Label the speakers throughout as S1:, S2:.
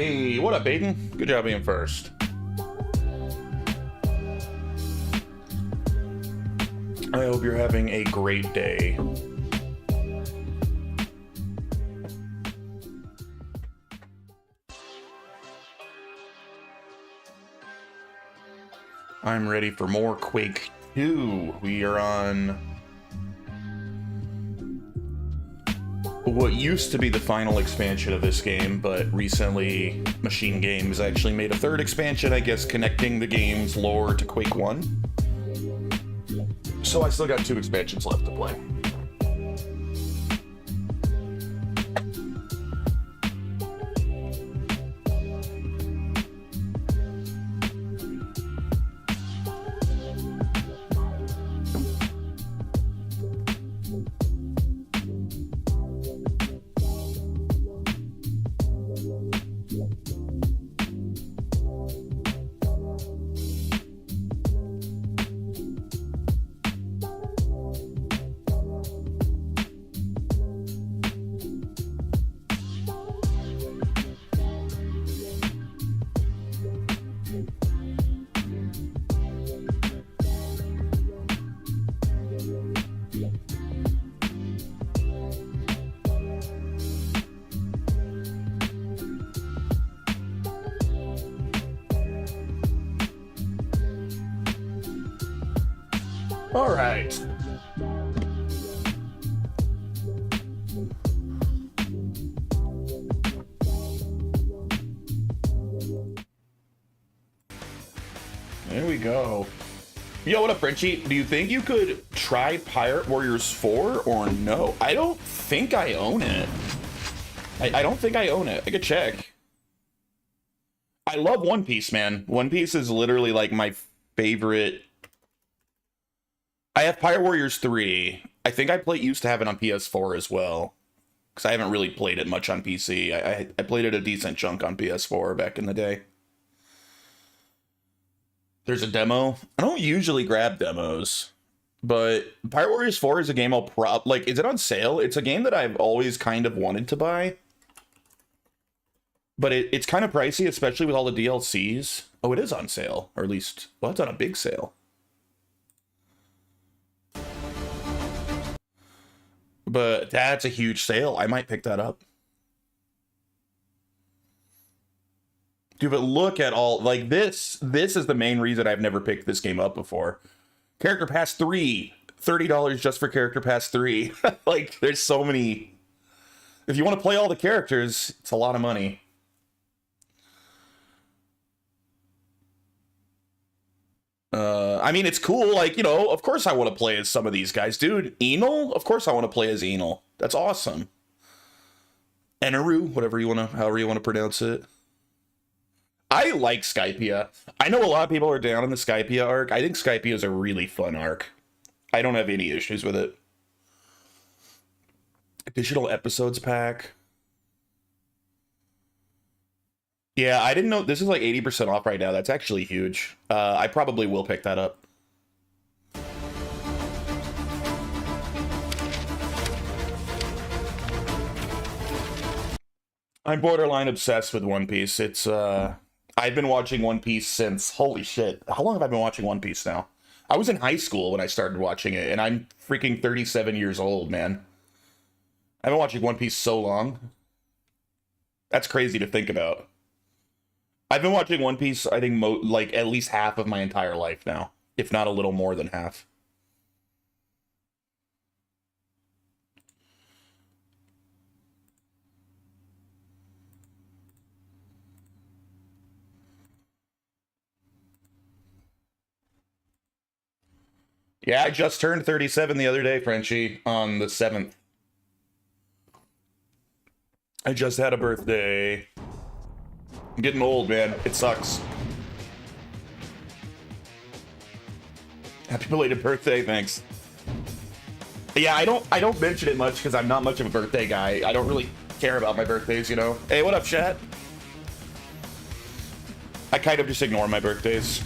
S1: Hey, what up, Aiden? Good job being first. I hope you're having a great day. I'm ready for more Quake 2. We are on what used to be the final expansion of this game, but recently Machine Games actually made a third expansion, I guess, connecting the game's lore to Quake 1. So I still got 2 expansions left to play. All right. There we go. Yo, what up, Frenchie? Do you think you could try Pirate Warriors 4 or no? I don't think I own it. I don't think I own it. I could check. I love One Piece, man. One Piece is literally like my favorite. I have Pirate Warriors 3. I think I used to have it on PS4 as well, because I haven't really played it much on PC. I played it a decent chunk on PS4 back in the day. There's a demo. I don't usually grab demos, but Pirate Warriors 4 is a game is it on sale? It's a game that I've always kind of wanted to buy, but it's kind of pricey, especially with all the DLCs. Oh, it is on sale, or at least, well, it's on a big sale. But that's a huge sale. I might pick that up. Dude, but look at all, like, this is the main reason I've never picked this game up before. Character Pass 3, $30 just for Character Pass 3. Like, there's so many. If you want to play all the characters, it's a lot of money. I mean, it's cool. Like, you know, of course I want to play as some of these guys. Dude, Enel? Of course I want to play as Enel. That's awesome. Eneru, however you want to pronounce it. I like Skypia. I know a lot of people are down in the Skypia arc. I think Skypia is a really fun arc. I don't have any issues with it. Additional episodes pack. Yeah, I didn't know. This is like 80% off right now. That's actually huge. I probably will pick that up. I'm borderline obsessed with One Piece. It's, I've been watching One Piece since, holy shit. How long have I been watching One Piece now? I was in high school when I started watching it, and I'm freaking 37 years old, man. I've been watching One Piece so long. That's crazy to think about. I've been watching One Piece, I think, like, at least half of my entire life now. If not a little more than half. Yeah, I just turned 37 the other day, Frenchie, on the 7th. I just had a birthday. I'm getting old, man. It sucks. Happy belated birthday, thanks. Yeah, I don't mention it much because I'm not much of a birthday guy. I don't really care about my birthdays, you know? Hey, what up, chat? I kind of just ignore my birthdays.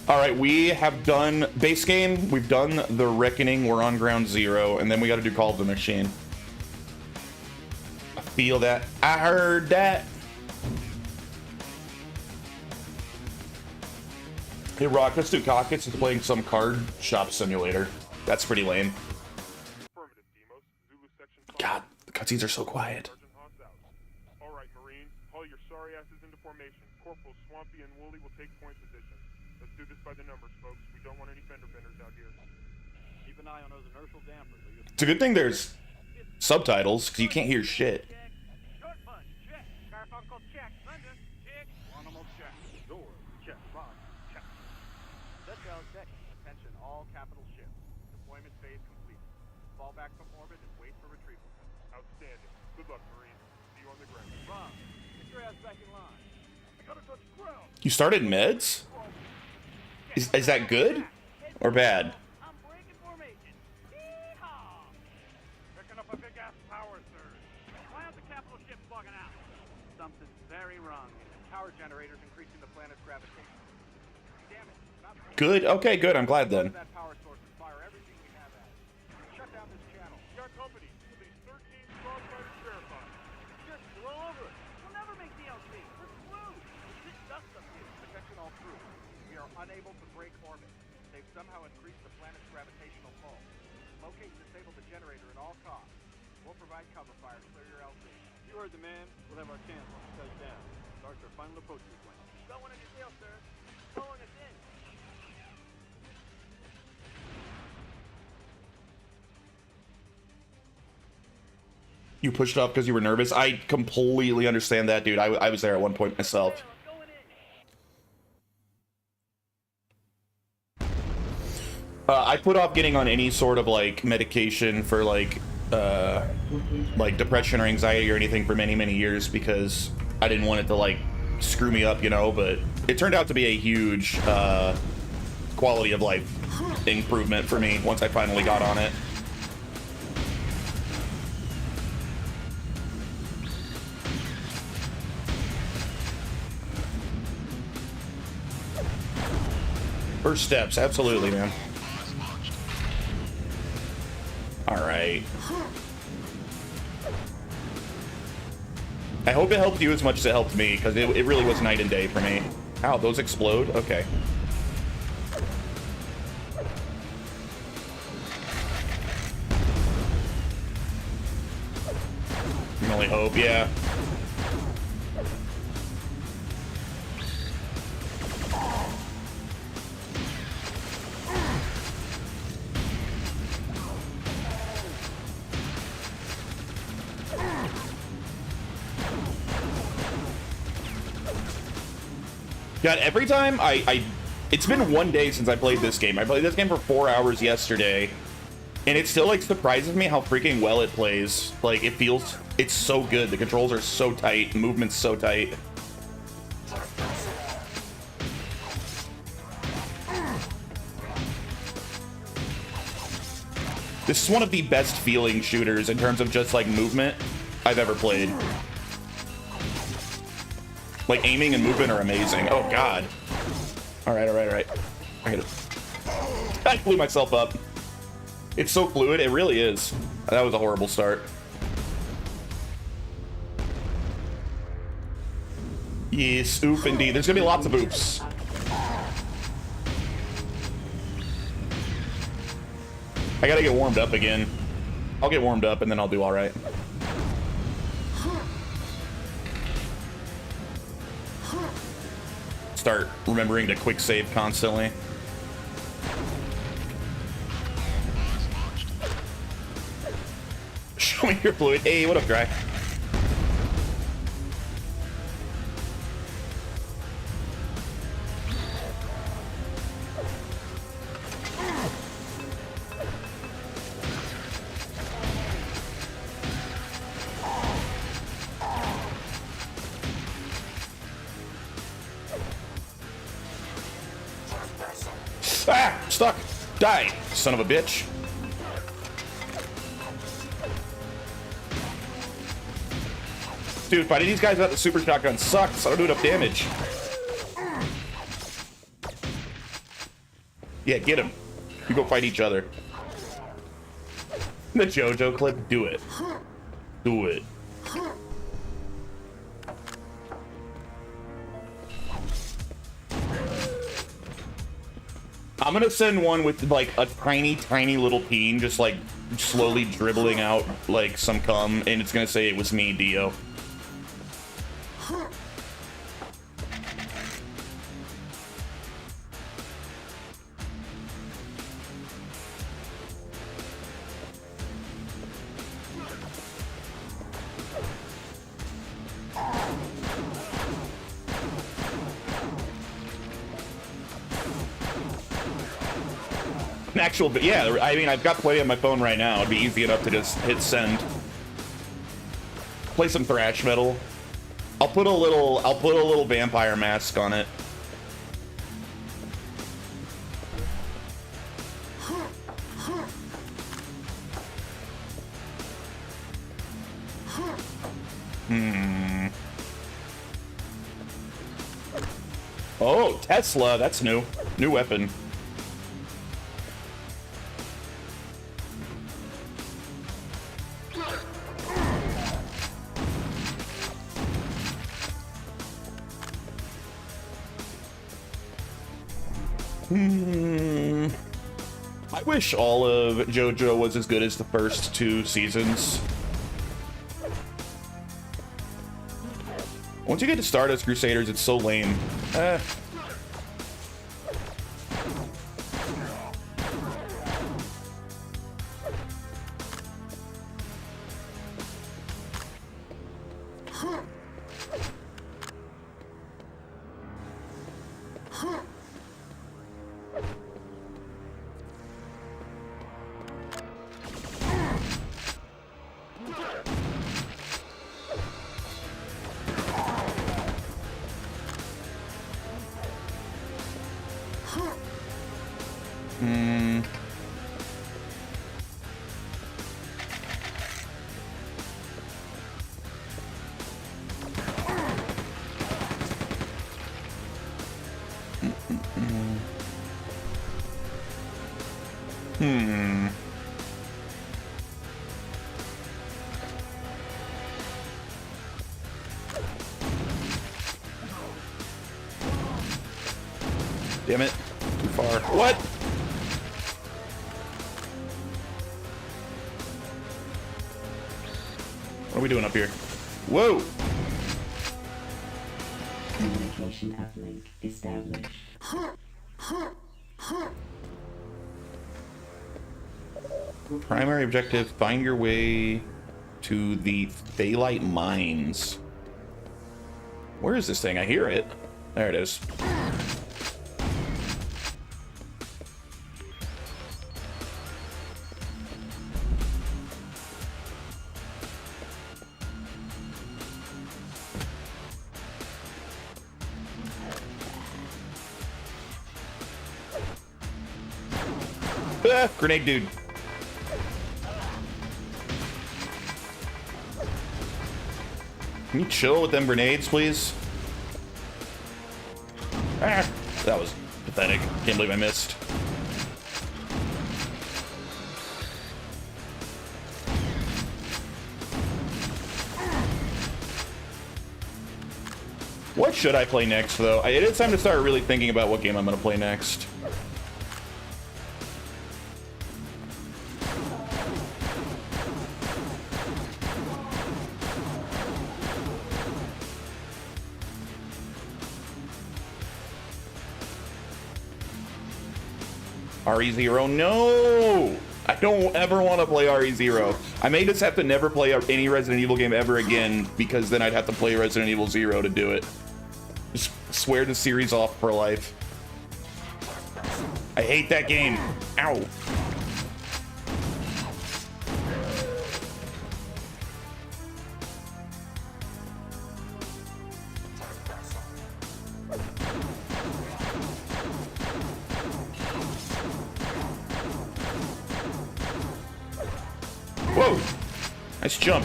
S1: Alright, we have done base game, we've done the Reckoning, we're on ground 0, and then we gotta do Call of the Machine. feel that. I heard that. Hey, Rock, let's do Cockets is playing some card shop simulator. That's pretty lame. God, the cutscenes are so quiet.
S2: All right, Marines, haul your sorry asses into formation. Corporal Swampy and Wooly will take point position. Let's do this by the numbers, folks. We don't want any fender benders out here. Keep an eye on those inertial dampers.
S1: It's a good thing there's subtitles, because you can't hear shit.
S2: Short punch, check. Garfunkel, check. Thunder, check. Animal, check. Door, check. Box, check. Set down, check. Attention, all capital ships. Deployment phase complete. Fall back from orbit and wait for retrieval. Outstanding. Good luck, Marines. See you on the ground. Ron, get your ass back in line. We gotta touch the ground.
S1: You started meds? Is that good or bad?
S2: I'm breaking formation. Yeehaw! Picking up a big ass power surge. Why aren't the capital ships bugging out? Something's very wrong. Power generators increasing the planet's gravitation. Damn it. Not
S1: Good. Okay, good. I'm glad then.
S2: that power source and fire everything we have at it. Shut down this channel. Your company, with these 13 strong fighters verified. Just blow over it. We'll never make DLC. We're screwed. This dust up here. Protection all through. We are unable to break orbit. They've somehow increased the planet's gravitational pull. Locate and disable the generator at all costs. We'll provide cover fire to clear your LZ. You heard the man. We'll have our chance once it goes down. Starts our final approach sequence. Don't want any deal, sir. Pulling us in.
S1: You pushed up because you were nervous. I completely understand that, dude. I was there at one point myself. I put off getting on any sort of like medication for like depression or anxiety or anything for many, many years because I didn't want it to like screw me up, you know, but it turned out to be a huge quality of life improvement for me once I finally got on it. First steps, absolutely, man. All right. I hope it helped you as much as it helped me, because it really was night and day for me. Ow, those explode? Okay. You can only hope, yeah. God, every time it's been one day since I played this game. I played this game for 4 hours yesterday, and it still like surprises me how freaking well it plays. Like it's so good. The controls are so tight, movement's so tight. This is one of the best feeling shooters in terms of just like movement I've ever played. Like, aiming and movement are amazing. Oh, God. All right. I hit it. I blew myself up. It's so fluid. It really is. That was a horrible start. Yes, oof, indeed. There's gonna be lots of oops. I gotta get warmed up again. I'll get warmed up, and then I'll do all right. Start remembering to quick save constantly. Show me your fluid. Hey, what up, Dry? Ah! Stuck! Die, son of a bitch. Dude, fighting these guys without the super shotgun sucks. I don't do enough damage. Yeah, get him. You go fight each other. The JoJo clip, do it. Do it. I'm gonna send one with like a tiny little peen, just like slowly dribbling out like some cum, and it's gonna say it was me, Dio. An actual, but yeah, I mean, I've got Play on my phone right now. It'd be easy enough to just hit send. Play some thrash metal. I'll put a little vampire mask on it. Oh, Tesla, that's new. New weapon. I wish all of JoJo was as good as the first 2 seasons. Once you get to Stardust Crusaders, it's so lame. Damn it. Too far. What? What are we doing up here? Whoa!
S3: Communication uplink established.
S1: Primary objective, find your way to the Thalite Mines. Where is this thing? I hear it. There it is. Ah, grenade dude. Can you chill with them grenades, please? Ah, that was pathetic. Can't believe I missed. What should I play next, though? It is time to start really thinking about what game I'm going to play next. RE0, no! I don't ever want to play RE0. I may just have to never play any Resident Evil game ever again, because then I'd have to play Resident Evil 0 to do it. Just swear the series off for life. I hate that game. Ow. Whoa! Nice jump.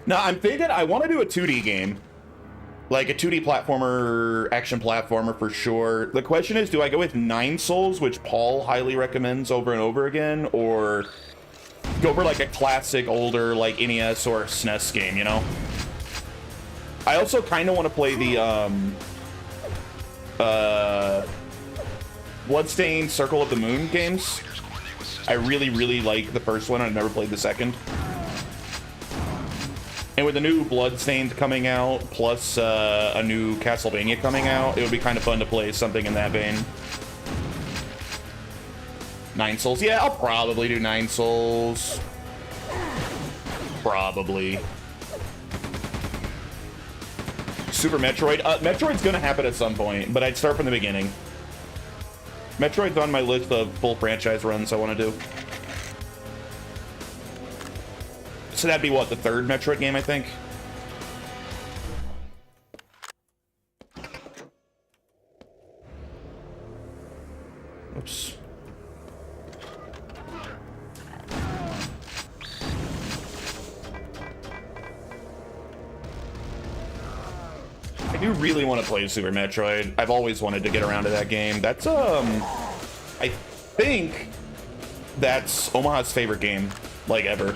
S1: Now, I'm thinking I want to do a 2D game. Like a 2D platformer, action platformer for sure. The question is, do I go with 9 Souls, which Paul highly recommends over and over again, or go for like a classic, older, like NES or SNES game, you know? I also kind of want to play the, Bloodstained Circle of the Moon games. I really, really like the first one. I've never played the second. And with the new Bloodstained coming out, plus a new Castlevania coming out, it would be kind of fun to play something in that vein. 9 Souls. Yeah, I'll probably do 9 Souls. Probably. Super Metroid. Metroid's gonna happen at some point, but I'd start from the beginning. Metroid's on my list of full franchise runs I want to do. So that'd be what, the third Metroid game, I think? Oops. I do really want to play Super Metroid. I've always wanted to get around to that game. That's, I think that's Omaha's favorite game, like, ever.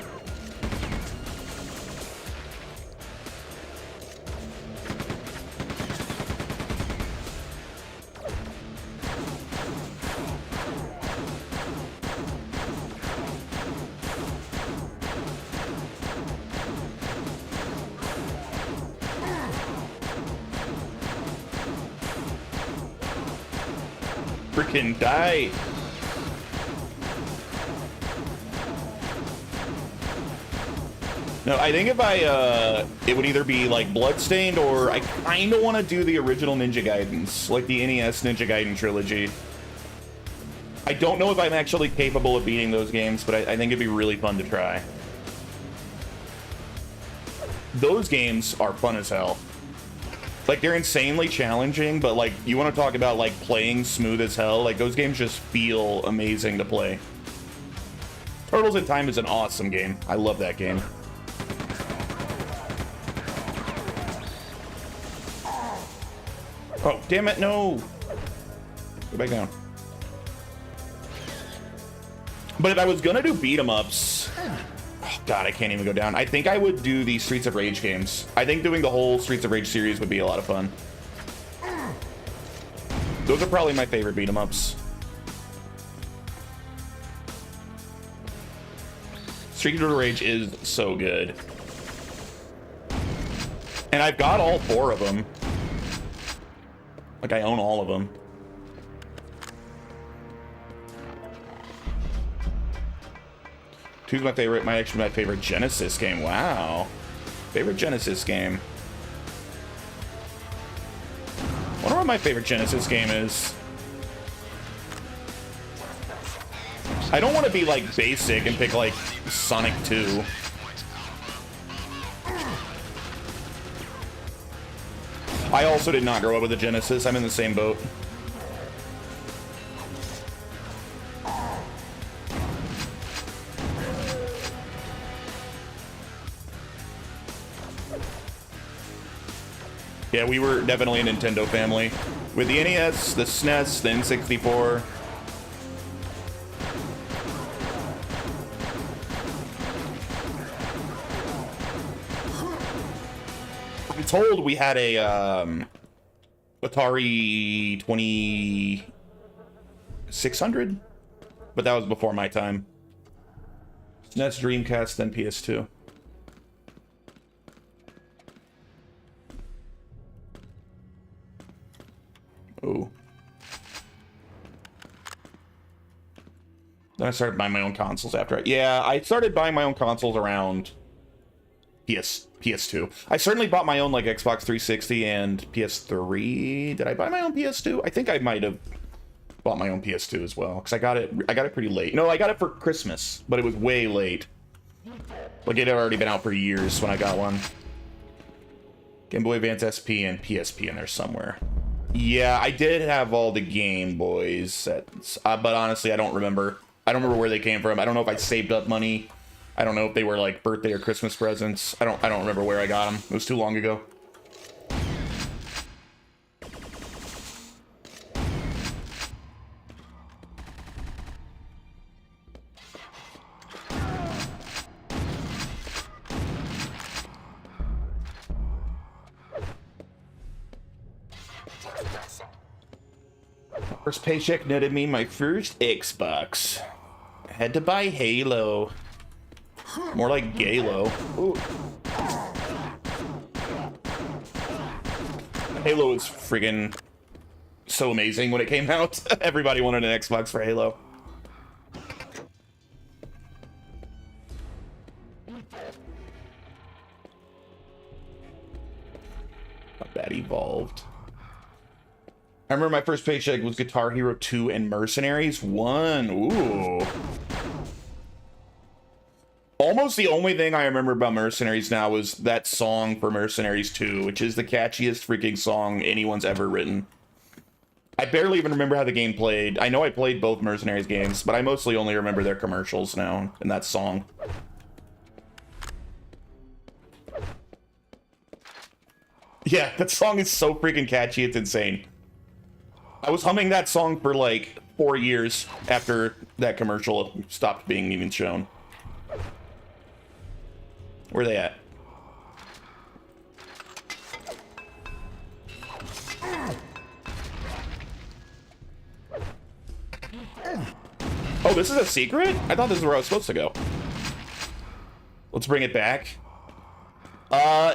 S1: Freaking die. No, I think if it would either be like Bloodstained or I kind of want to do the original Ninja Gaidens, like the NES Ninja Gaiden trilogy. I don't know if I'm actually capable of beating those games, but I think it'd be really fun to try. Those games are fun as hell. Like, they're insanely challenging, but, like, you want to talk about, like, playing smooth as hell? Like, those games just feel amazing to play. Turtles in Time is an awesome game. I love that game. Oh, damn it, no! Go back down. But if I was gonna do beat-em-ups... Oh, God, I can't even go down. I think I would do the Streets of Rage games. I think doing the whole Streets of Rage series would be a lot of fun. Those are probably my favorite beat-em-ups. Streets of Rage is so good. And I've got all 4 of them. Like, I own all of them. Two's my favorite. Actually my favorite Genesis game. Wow. Favorite Genesis game. I wonder what my favorite Genesis game is. I don't want to be, like, basic and pick, like, Sonic 2. I also did not grow up with a Genesis. I'm in the same boat. Yeah, we were definitely a Nintendo family. With the NES, the SNES, the N64. I'm told we had a Atari 2600, but that was before my time. SNES, Dreamcast, then PS2. Ooh. Then I started buying my own consoles after I started buying my own consoles around PS2. I certainly bought my own, like, Xbox 360 and PS3. Did I buy my own PS2? I think I might have bought my own PS2 as well, because I got it pretty late. No, I got it for Christmas, but it was way late. Like, it had already been out for years when I got one. Game Boy Advance SP and PSP in there somewhere. Yeah, I did have all the Game Boys sets, but honestly, I don't remember. I don't remember where they came from. I don't know if I saved up money. I don't know if they were, like, birthday or Christmas presents. I don't remember where I got them. It was too long ago. First paycheck netted me my first Xbox. I had to buy Halo. More like Galo. Ooh. Halo was friggin' so amazing when it came out. Everybody wanted an Xbox for Halo. Not bad evolved. I remember my first paycheck was Guitar Hero 2 and Mercenaries 1. Ooh. Almost the only thing I remember about Mercenaries now is that song for Mercenaries 2, which is the catchiest freaking song anyone's ever written. I barely even remember how the game played. I know I played both Mercenaries games, but I mostly only remember their commercials now and that song. Yeah, that song is so freaking catchy, it's insane. I was humming that song for like 4 years after that commercial stopped being even shown. Where are they at? Oh, this is a secret? I thought this is where I was supposed to go. Let's bring it back.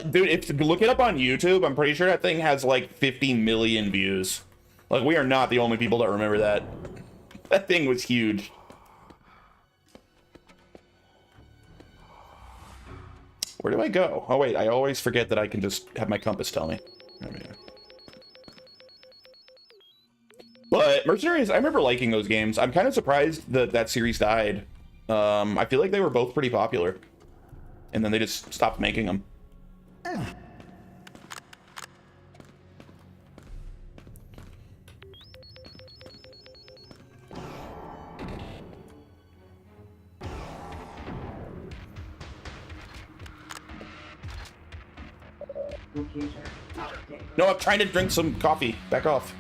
S1: Dude, if you look it up on YouTube, I'm pretty sure that thing has like 50 million views. Like, we are not the only people that remember that. That thing was huge. Where do I go? Oh, wait, I always forget that I can just have my compass tell me. But Mercenaries, I remember liking those games. I'm kind of surprised that that series died. I feel like they were both pretty popular. And then they just stopped making them. No, I'm trying to drink some coffee. Back off.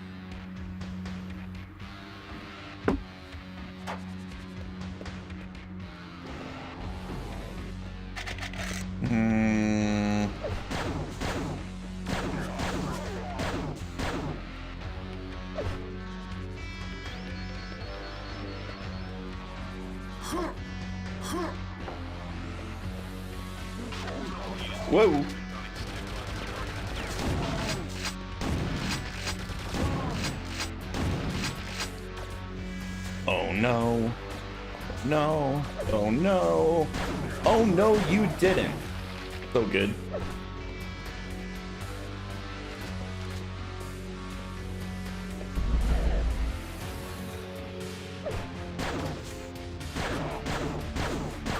S1: Whoa. Oh no. No. Oh no. Oh no, you didn't. So good.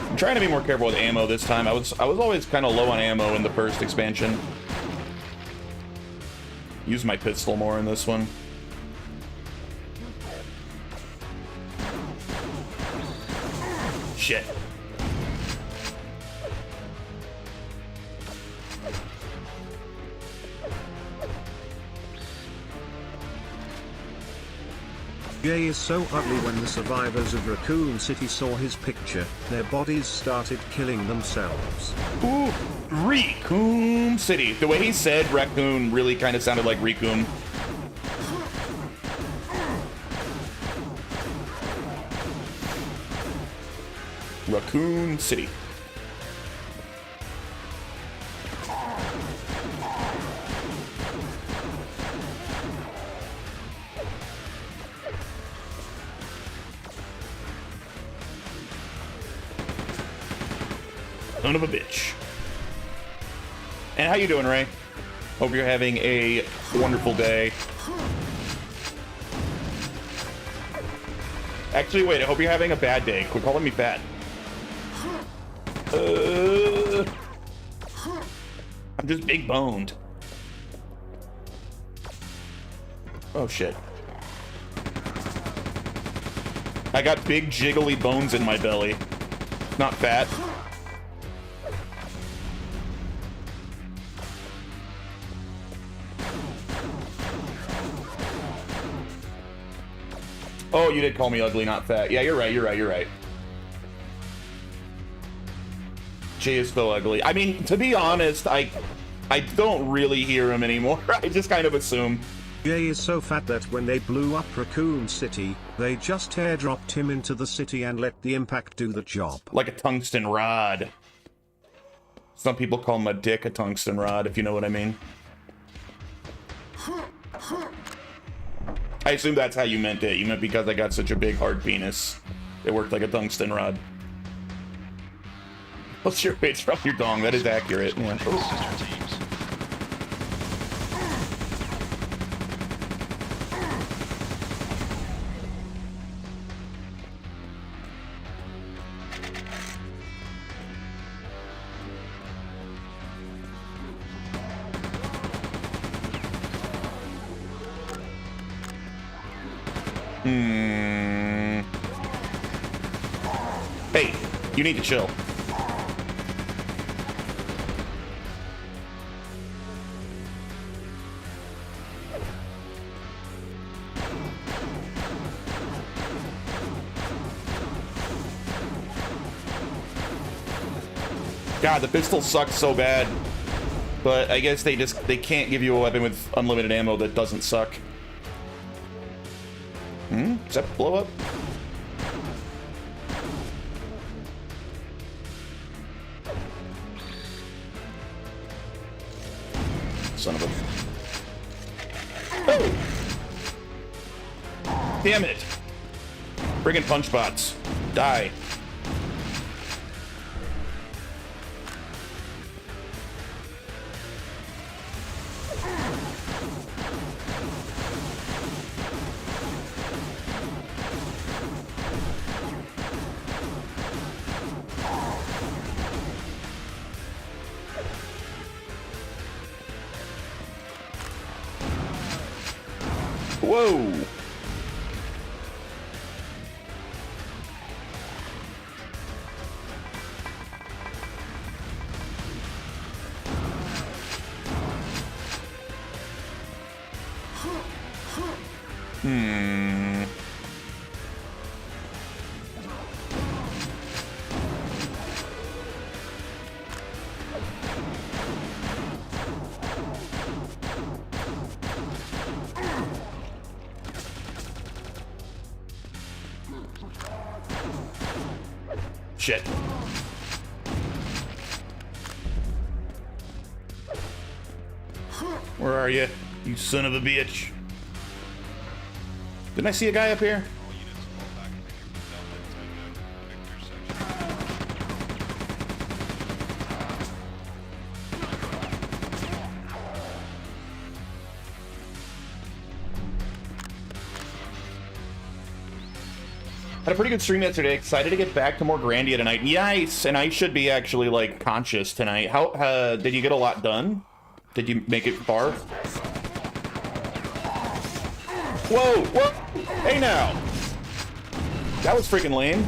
S1: I'm trying to be more careful with ammo this time. I was always kind of low on ammo in the first expansion. Use my pistol more in this one. Shit.
S4: Jay is so ugly. When the survivors of Raccoon City saw his picture, their bodies started killing themselves.
S1: Ooh, Raccoon City. The way he said raccoon really kind of sounded like Raccoon. Raccoon City. Son of a bitch. And how you doing, Ray? Hope you're having a wonderful day. Actually, wait, I hope you're having a bad day. Quit calling me fat. I'm just big boned. Oh shit. I got big jiggly bones in my belly. Not fat. Oh, you did call me ugly, not fat. Yeah, you're right, you're right, you're right. Jay is so ugly. I mean, to be honest, I don't really hear him anymore. I just kind of assume.
S4: Jay is so fat that when they blew up Raccoon City, they just airdropped him into the city and let the impact do the job.
S1: Like a tungsten rod. Some people call my dick a tungsten rod, if you know what I mean. I assume that's how you meant it. You meant because I got such a big hard penis, it worked like a tungsten rod. What's your weight from your dong? That is accurate. Yeah. Hey, you need to chill. God, the pistol sucks so bad. But I guess they can't give you a weapon with unlimited ammo that doesn't suck. Does that blow up? Son of a... Oh! Damn it! Friggin' punch bots. Die. Whoa! Shit. Where are you, you son of a bitch? Didn't I see a guy up here? Had a pretty good stream yesterday. Excited to get back to more Grandia tonight. Nice, and I should be actually like conscious tonight. How did you get a lot done? Did you make it far? Whoa, whoa! Hey now, that was freaking lame.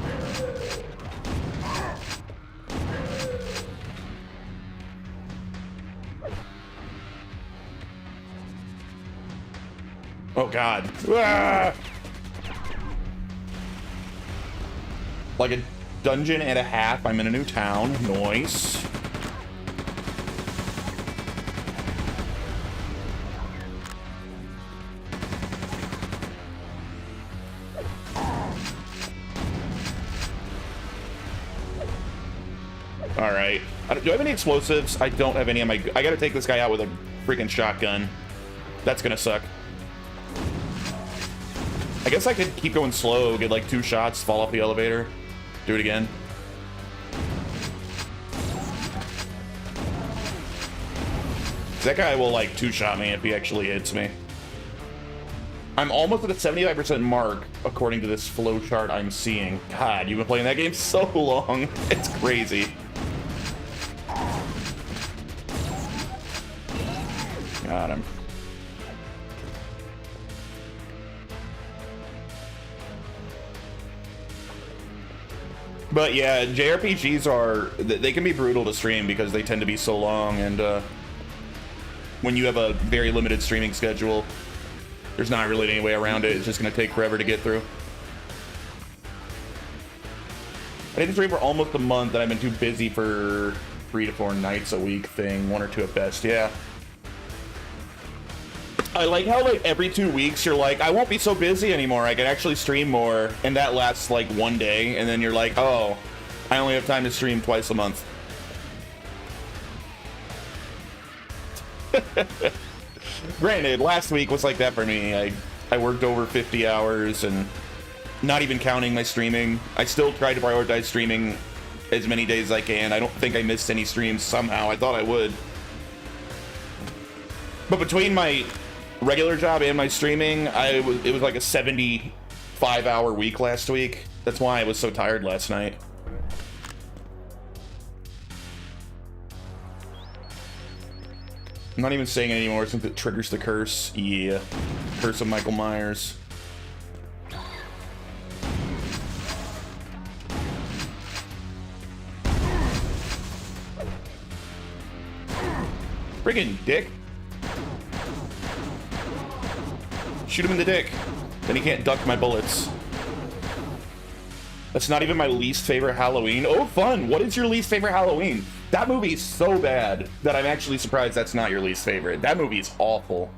S1: Oh God! Ah! Like a dungeon and a half. I'm in a new town. Nice. All right. Do I have any explosives? I don't have any on my... I gotta take this guy out with a freaking shotgun. That's gonna suck. I guess I could keep going slow, get like 2 shots, fall off the elevator. Do it again. That guy will like 2-shot me if he actually hits me. I'm almost at a 75% mark according to this flow chart I'm seeing. God, you've been playing that game so long. It's crazy. Got him. But yeah, JRPGs they can be brutal to stream because they tend to be so long, and when you have a very limited streaming schedule, there's not really any way around it. It's just going to take forever to get through. I didn't stream for almost a month, and I've been too busy for 3 to 4 nights a week thing, 1 or 2 at best, yeah. I like how like every 2 weeks you're like, I won't be so busy anymore. I can actually stream more, and that lasts like 1 day, and then you're like, oh, I only have time to stream twice a month. Granted, last week was like that for me. I worked over 50 hours, and not even counting my streaming. I still try to prioritize streaming as many days as I can. I don't think I missed any streams somehow. I thought I would. But between my regular job and my streaming, it was like a 75-hour week last week. That's why I was so tired last night. I'm not even saying it anymore since it triggers the curse. Yeah. Curse of Michael Myers. Friggin' dick. Shoot him in the dick. Then he can't duck my bullets. That's not even my least favorite Halloween. Oh, fun. What is your least favorite Halloween? That movie is so bad that I'm actually surprised that's not your least favorite. That movie is awful.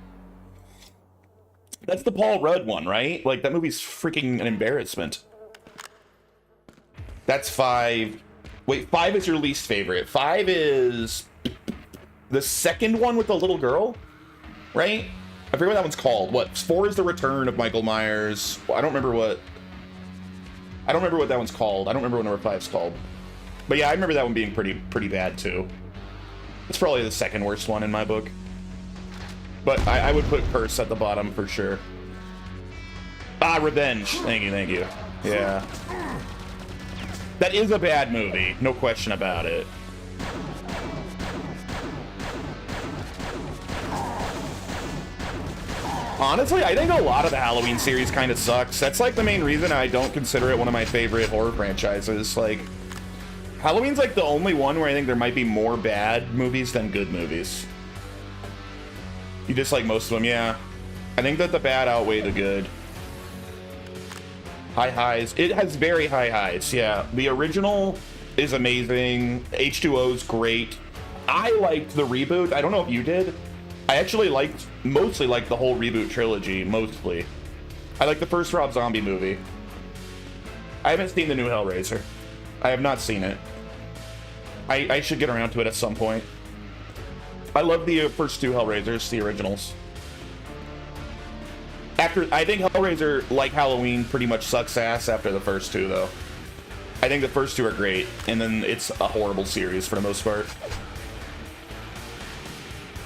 S1: That's the Paul Rudd one, right? Like, that movie's freaking an embarrassment. That's 5. Wait, 5 is your least favorite. 5 is the second one with the little girl, right? I forget what that one's called. What? 4 is the return of Michael Myers. Well, I don't remember what that one's called. I don't remember what number 5's called. But yeah, I remember that one being pretty bad too. It's probably the second worst one in my book. But I would put Curse at the bottom for sure. Ah, Revenge. Thank you. Yeah. That is a bad movie. No question about it. Honestly, I think a lot of the Halloween series kind of sucks. That's like the main reason I don't consider it one of my favorite horror franchises. Like, Halloween's like the only one where I think there might be more bad movies than good movies. You dislike most of them, yeah. I think that the bad outweigh the good. High highs. It has very high highs, yeah. The original is amazing. H2O's great. I liked the reboot. I don't know if you did. I actually mostly liked the whole reboot trilogy, mostly. I like the first Rob Zombie movie. I haven't seen the new Hellraiser. I have not seen it. I should get around to it at some point. I love the first 2 Hellraisers, the originals. I think Hellraiser, like Halloween, pretty much sucks ass after the first 2, though. I think the first 2 are great, and then it's a horrible series for the most part.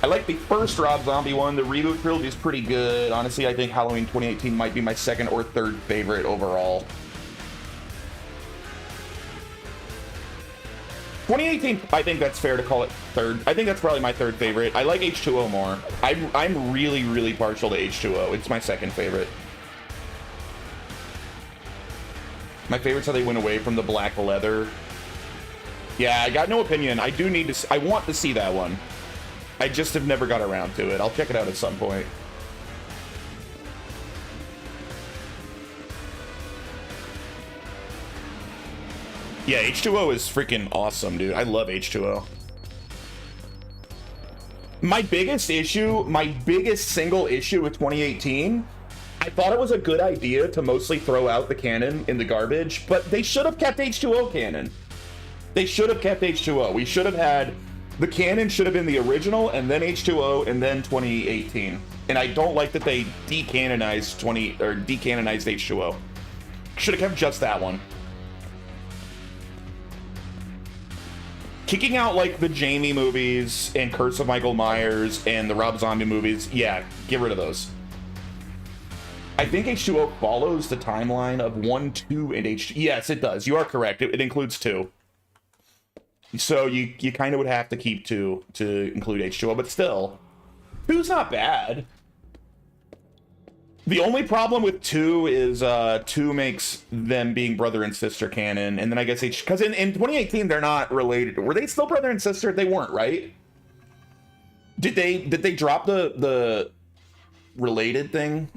S1: I like the first Rob Zombie one. The reboot trilogy is pretty good. Honestly, I think Halloween 2018 might be my second or third favorite overall. 2018, I think that's fair to call it third. I think that's probably my third favorite. I like H2O more. I'm really partial to H2O. It's my second favorite. My favorite's how they went away from the black leather. Yeah, I got no opinion. I want to see that one. I just have never got around to it. I'll check it out at some point. Yeah, H2O is freaking awesome, dude. I love H2O. My biggest single issue with 2018, I thought it was a good idea to mostly throw out the canon in the garbage, but they should have kept H2O canon. They should have kept H2O. We should have had... The canon should have been the original, and then H2O, and then 2018. And I don't like that they decanonized H2O. Should have kept just that one. Kicking out, like, the Jamie movies, and Curse of Michael Myers, and the Rob Zombie movies, yeah, get rid of those. I think H2O follows the timeline of 1, 2, and H2... Yes, it does. You are correct. It includes 2. So you kind of would have to keep 2 to include H2O, but still, 2's not bad. The only problem with 2 is 2 makes them being brother and sister canon, and then I guess because in 2018 they're not related. Were they still brother and sister? They weren't, right? Did they drop the related thing?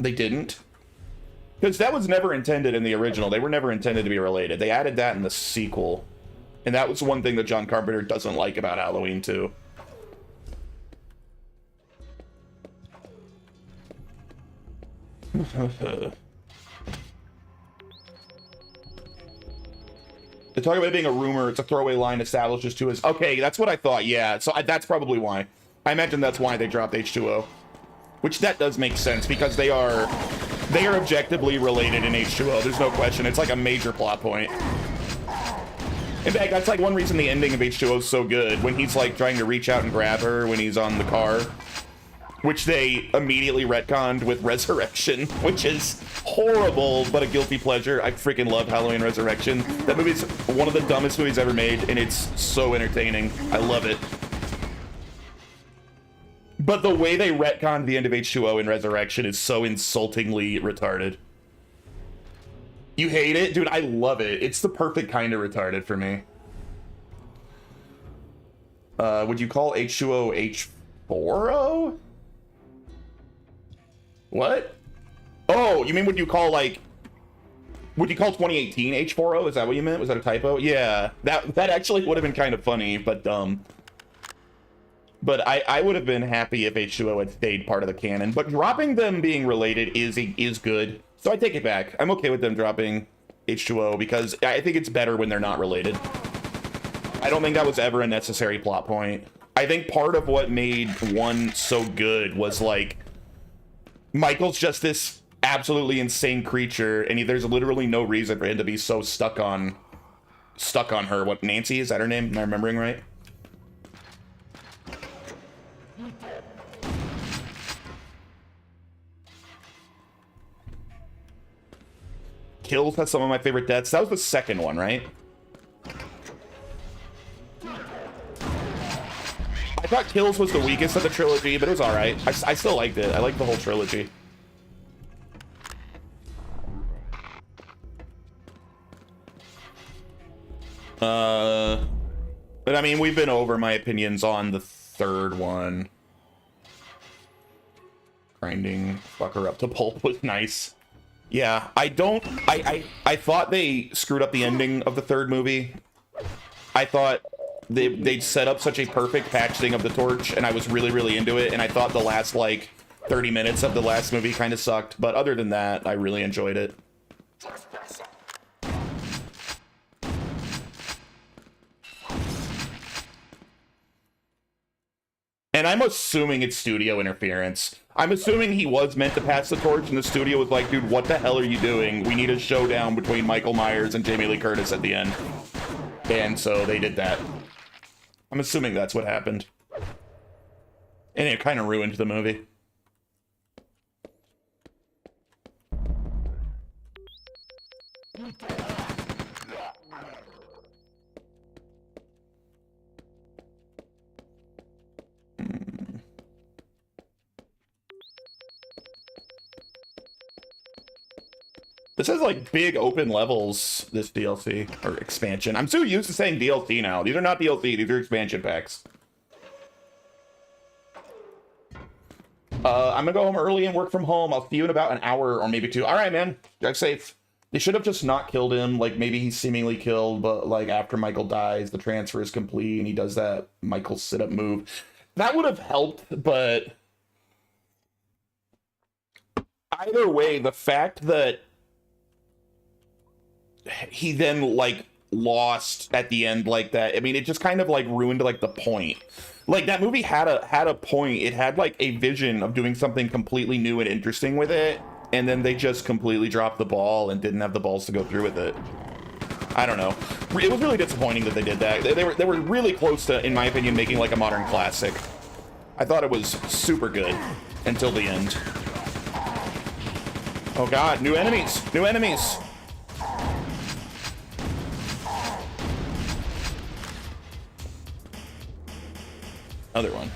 S1: They didn't. Because that was never intended in the original. They were never intended to be related. They added that in the sequel. And that was one thing that John Carpenter doesn't like about Halloween 2. They talk about it being a rumor. It's a throwaway line established as to his. Okay, that's what I thought. Yeah, so that's probably why. I imagine that's why they dropped H2O, which that does make sense because they are objectively related in H2O. There's no question. It's like a major plot point. In fact, that's like one reason the ending of H2O is so good, when he's like trying to reach out and grab her when he's on the car, which they immediately retconned with Resurrection, which is horrible, but a guilty pleasure. I freaking love Halloween Resurrection. That movie's one of the dumbest movies ever made, and it's so entertaining. I love it. But the way they retconned the end of H2O in Resurrection is so insultingly retarded. You hate it? Dude, I love it. It's the perfect kind of retarded for me. Would you call H2O H4O? What? Oh, you mean would you call 2018 H4O? Is that what you meant? Was that a typo? Yeah, that actually would have been kind of funny, but dumb. But I would have been happy if H2O had stayed part of the canon. But dropping them being related is good. So I take it back. I'm okay with them dropping H2O because I think it's better when they're not related. I don't think that was ever a necessary plot point. I think part of what made 1 so good was like Michael's just this absolutely insane creature, and there's literally no reason for him to be so stuck on her. What, Nancy? Is that her name? Am I remembering right? Kills has some of my favorite deaths. That was the second one, right? I thought Kills was the weakest of the trilogy, but it was alright. I still liked it. I liked the whole trilogy. But I mean, we've been over my opinions on the third one. Grinding fucker up to pulp was nice. Yeah, I thought they screwed up the ending of the third movie. I thought they'd set up such a perfect patching of the torch, and I was really, really into it, and I thought the last, like, 30 minutes of the last movie kind of sucked, but other than that, I really enjoyed it. And I'm assuming it's studio interference. I'm assuming he was meant to pass the torch, and the studio was like, dude, what the hell are you doing? We need a showdown between Michael Myers and Jamie Lee Curtis at the end. And so they did that. I'm assuming that's what happened. And it kind of ruined the movie. This has like big open levels, this DLC, or expansion. I'm so used to saying DLC now. These are not DLC, these are expansion packs. I'm gonna go home early and work from home. I'll see you in about an hour or maybe 2. All right, man. Drive safe. They should have just not killed him. Like, maybe he's seemingly killed, but like after Michael dies, the transfer is complete and he does that Michael sit-up move. That would have helped, but either way, the fact that he then like lost at the end like that, I mean, it just kind of like ruined like the point. Like, that movie had a point. It had like a vision of doing something completely new and interesting with it, and then they just completely dropped the ball and didn't have the balls to go through with it. I don't know. It was really disappointing that they did that. They were really close to, in my opinion, making like a modern classic. I thought it was super good until the end. Oh god, new enemies! New enemies! Other one.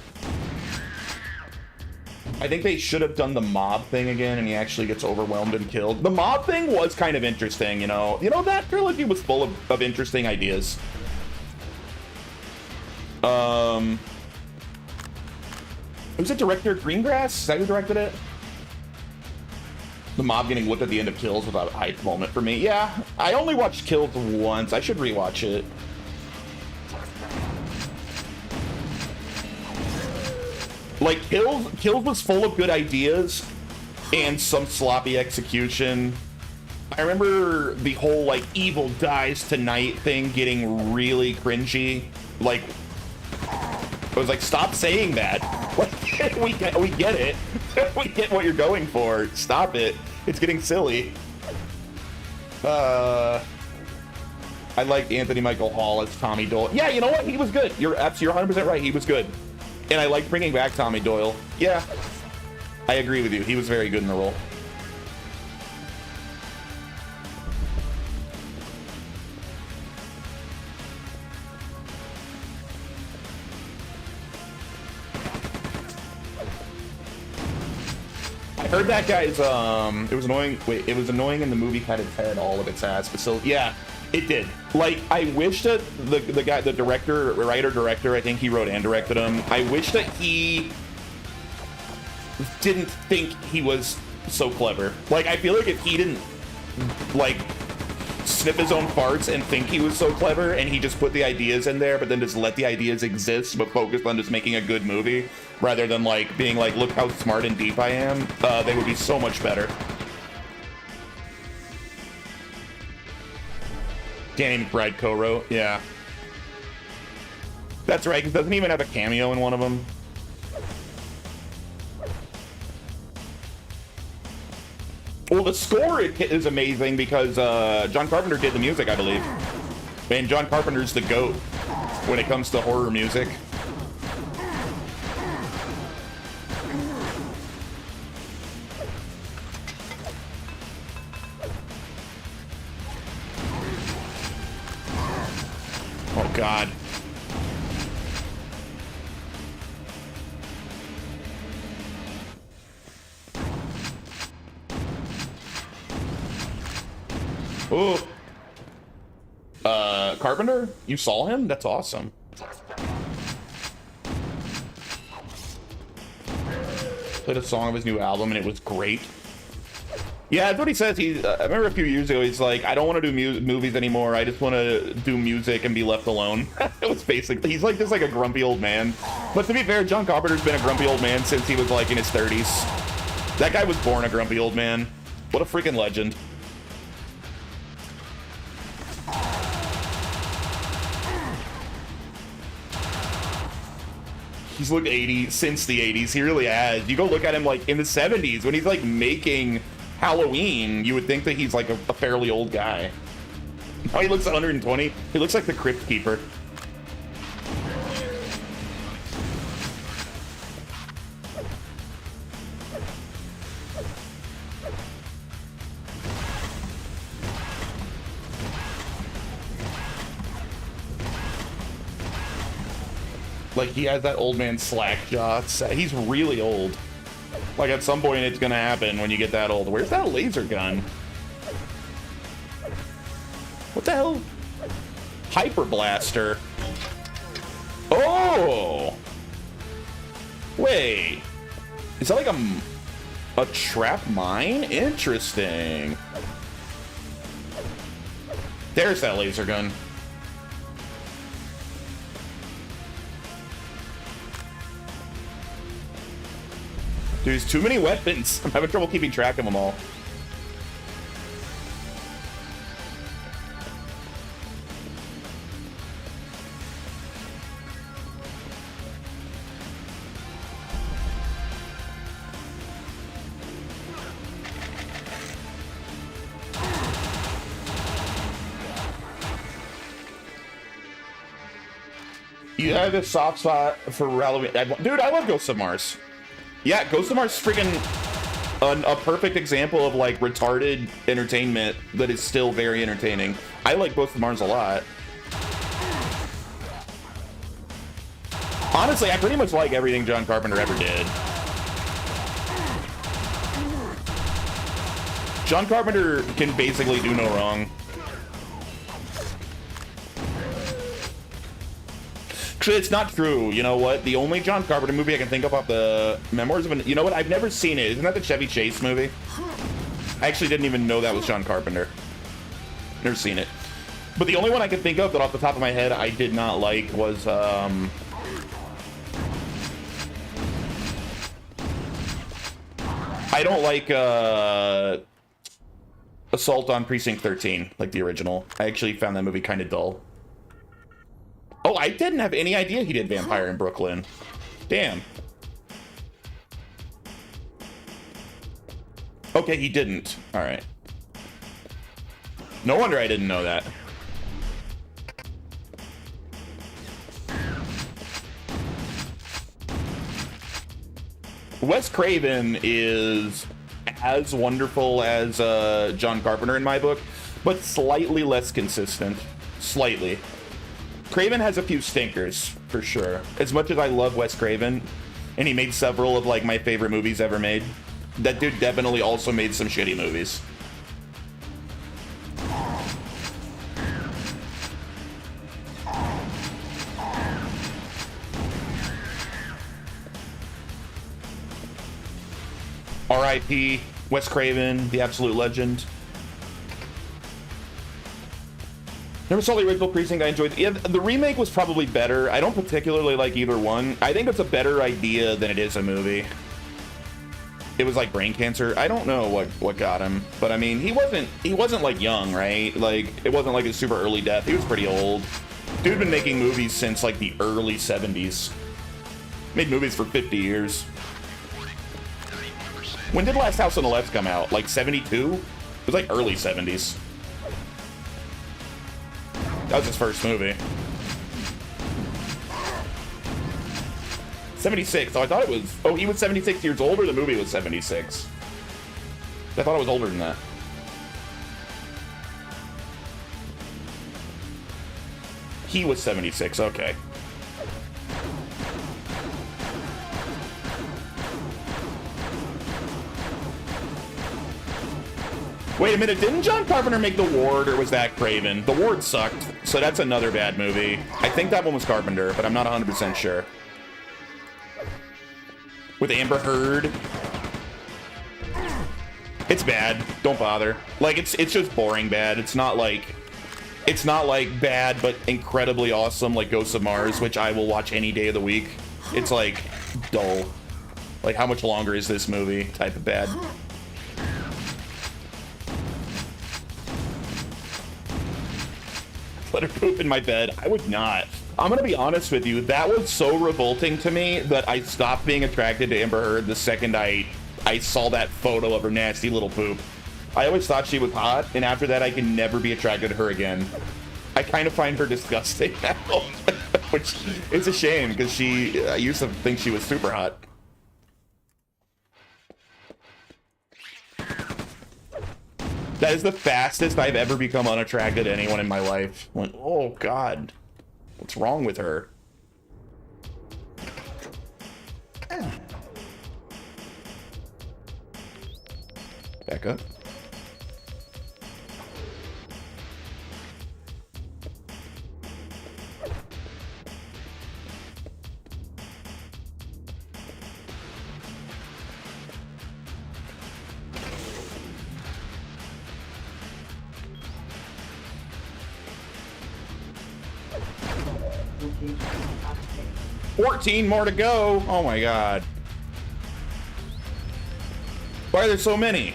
S1: I think they should have done the mob thing again, and he actually gets overwhelmed and killed. The mob thing was kind of interesting, you know. You know, that trilogy was full of interesting ideas. Who's it? Director Greengrass? Is that who directed it? The mob getting whipped at the end of Kills was a hype moment for me. Yeah, I only watched Kills once. I should rewatch it. Like, Kills was full of good ideas, and some sloppy execution. I remember the whole like evil dies tonight thing getting really cringy. Like, I was like, stop saying that. Like, we get it. We get what you're going for. Stop it. It's getting silly. I like Anthony Michael Hall as Tommy Doyle. Yeah, you know what? He was good. You're 100% right. He was good. And I like bringing back Tommy Doyle. Yeah, I agree with you. He was very good in the role. I heard that guy's, it was annoying. Wait, it was annoying in the movie had its head all of its ass, but still, yeah, it did. Like, I wish that the guy, the director, writer-director, I think he wrote and directed him, I wish that he didn't think he was so clever. Like, I feel like if he didn't, like, sniff his own farts and think he was so clever, and he just put the ideas in there, but then just let the ideas exist, but focused on just making a good movie, rather than, like, being like, look how smart and deep I am, they would be so much better. Danny McBride co-wrote, yeah. That's right, because doesn't he even have a cameo in one of them? Well, the score is amazing because John Carpenter did the music, I believe. And John Carpenter's the GOAT when it comes to horror music. Oh, God. Oh. Carpenter? You saw him? That's awesome. Played a song of his new album and it was great. Yeah, that's what he says. I remember a few years ago, he's like, I don't want to do movies anymore. I just want to do music and be left alone. It was basically, he's like just like a grumpy old man. But to be fair, John Carpenter's been a grumpy old man since he was like in his 30s. That guy was born a grumpy old man. What a freaking legend. He's looked 80 since the 80s. He really has. You go look at him like in the 70s when he's like making Halloween, you would think that he's like a fairly old guy. Oh, he looks 120. He looks like the Crypt Keeper. Like, he has that old man slack jaw. He's really old. Like, at some point it's gonna happen when you get that old. Where's that laser gun? What the hell? Hyper Blaster. Oh! Wait. Is that like a trap mine? Interesting. There's that laser gun. Dude, there's too many weapons. I'm having trouble keeping track of them all. You have a soft spot for relevant. Dude, I love Ghosts of Mars. Yeah, Ghost of Mars is freaking a perfect example of like retarded entertainment that is still very entertaining. I like Ghost of Mars a lot. Honestly, I pretty much like everything John Carpenter ever did. John Carpenter can basically do no wrong. It's not true. You know what? The only John Carpenter movie I can think of off the Memoirs of an... You know what? I've never seen it. Isn't that the Chevy Chase movie? I actually didn't even know that was John Carpenter. Never seen it. But the only one I can think of that off the top of my head I did not like was, I don't like Assault on Precinct 13, like the original. I actually found that movie kind of dull. Oh, I didn't have any idea he did Vampire in Brooklyn. Damn. Okay, he didn't. All right. No wonder I didn't know that. Wes Craven is as wonderful as John Carpenter in my book, but slightly less consistent. Slightly. Craven has a few stinkers, for sure. As much as I love Wes Craven, and he made several of like my favorite movies ever made, that dude definitely also made some shitty movies. R.I.P. Wes Craven, the absolute legend. Never saw the original Precinct. I enjoyed it. Yeah, the remake was probably better. I don't particularly like either one. I think it's a better idea than it is a movie. It was like brain cancer. I don't know what got him, but I mean, he wasn't like young, right? Like it wasn't like a super early death. He was pretty old. Dude been making movies since like the early 70s. Made movies for 50 years. When did Last House on the Left come out? Like 72? It was like early 70s. That was his first movie. 76. Oh, I thought it was... Oh, he was 76 years old, or the movie was 76? I thought it was older than that. He was 76, okay. Wait a minute, didn't John Carpenter make The Ward, or was that Craven? The Ward sucked, so that's another bad movie. I think that one was Carpenter, but I'm not 100% sure. With Amber Heard. It's bad. Don't bother. Like, it's just boring bad. It's not like bad, but incredibly awesome, like Ghosts of Mars, which I will watch any day of the week. It's like dull. Like, how much longer is this movie type of bad. Let her poop in my bed. I would not. I'm gonna be honest with you. That was so revolting to me that I stopped being attracted to Amber Heard the second I saw that photo of her nasty little poop. I always thought she was hot, and after that I can never be attracted to her again. I kind of find her disgusting now, which is a shame because I used to think she was super hot. That is the fastest I've ever become unattracted to anyone in my life. Went, oh God, what's wrong with her? Back up.
S3: Location update.
S1: 14 more to go. Oh my God. Why are there so many?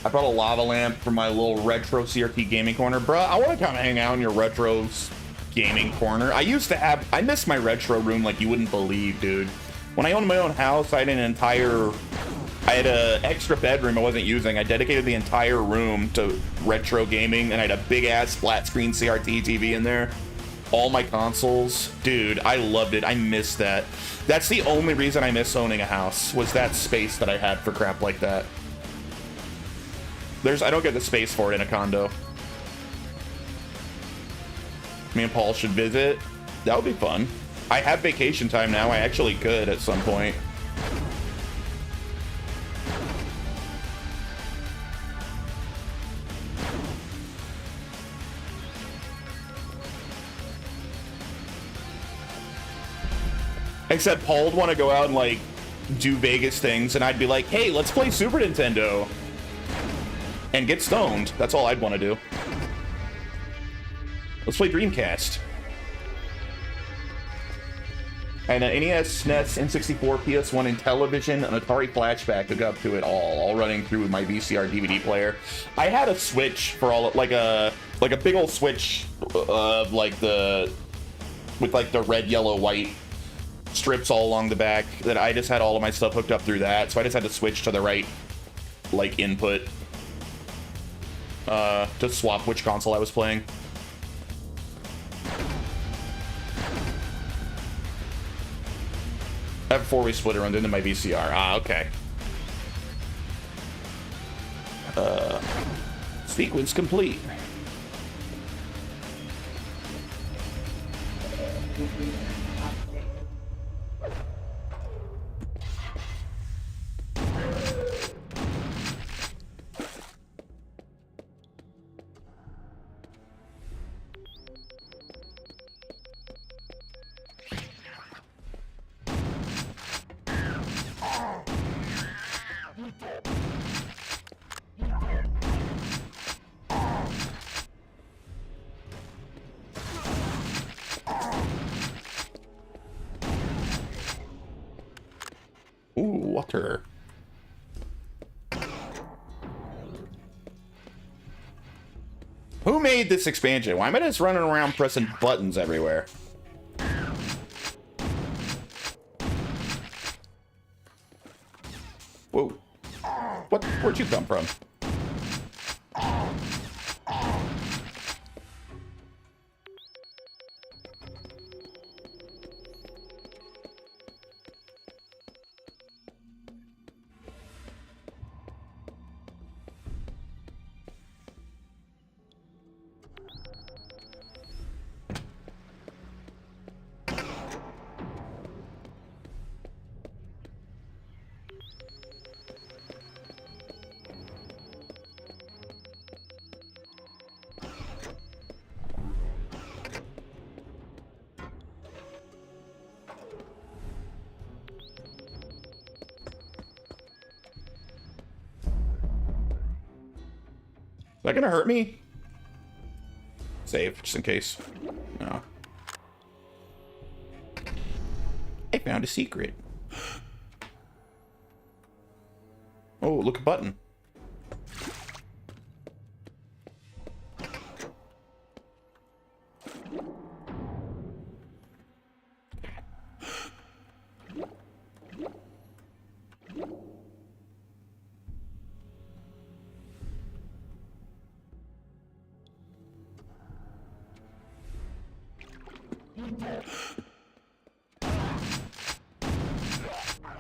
S1: I brought a lava lamp for my little retro CRT gaming corner. Bruh, I want to come hang out in your retro gaming corner. I miss my retro room like you wouldn't believe, dude. When I owned my own house, I had an extra bedroom I wasn't using. I dedicated the entire room to retro gaming, and I had a big ass flat screen CRT TV in there. All my consoles. Dude, I loved it. I miss that. That's the only reason I miss owning a house, was that space that I had for crap like that. I don't get the space for it in a condo. Me and Paul should visit. That would be fun. I have vacation time now. I actually could at some point. Except Paul would want to go out and like do Vegas things, and I'd be like, hey, let's play Super Nintendo and get stoned. That's all I'd want to do. Let's play Dreamcast. And an NES, SNES, N64, PS1, and television, an Atari Flashback hook up to it all running through my VCR DVD player. I had a Switch for all, like a big old Switch of like the, with like the red, yellow, white strips all along the back, that I just had all of my stuff hooked up through that, so I just had to switch to the right, like, input to swap which console I was playing. I have a four-way splitter runs into my VCR. Ah, okay. Sequence complete. Ooh, water. Who made this expansion? Why am I just running around pressing buttons everywhere? Whoa. What? Where'd you come from? Is that gonna hurt me? Save, just in case. No. I found a secret. Oh, look, a button.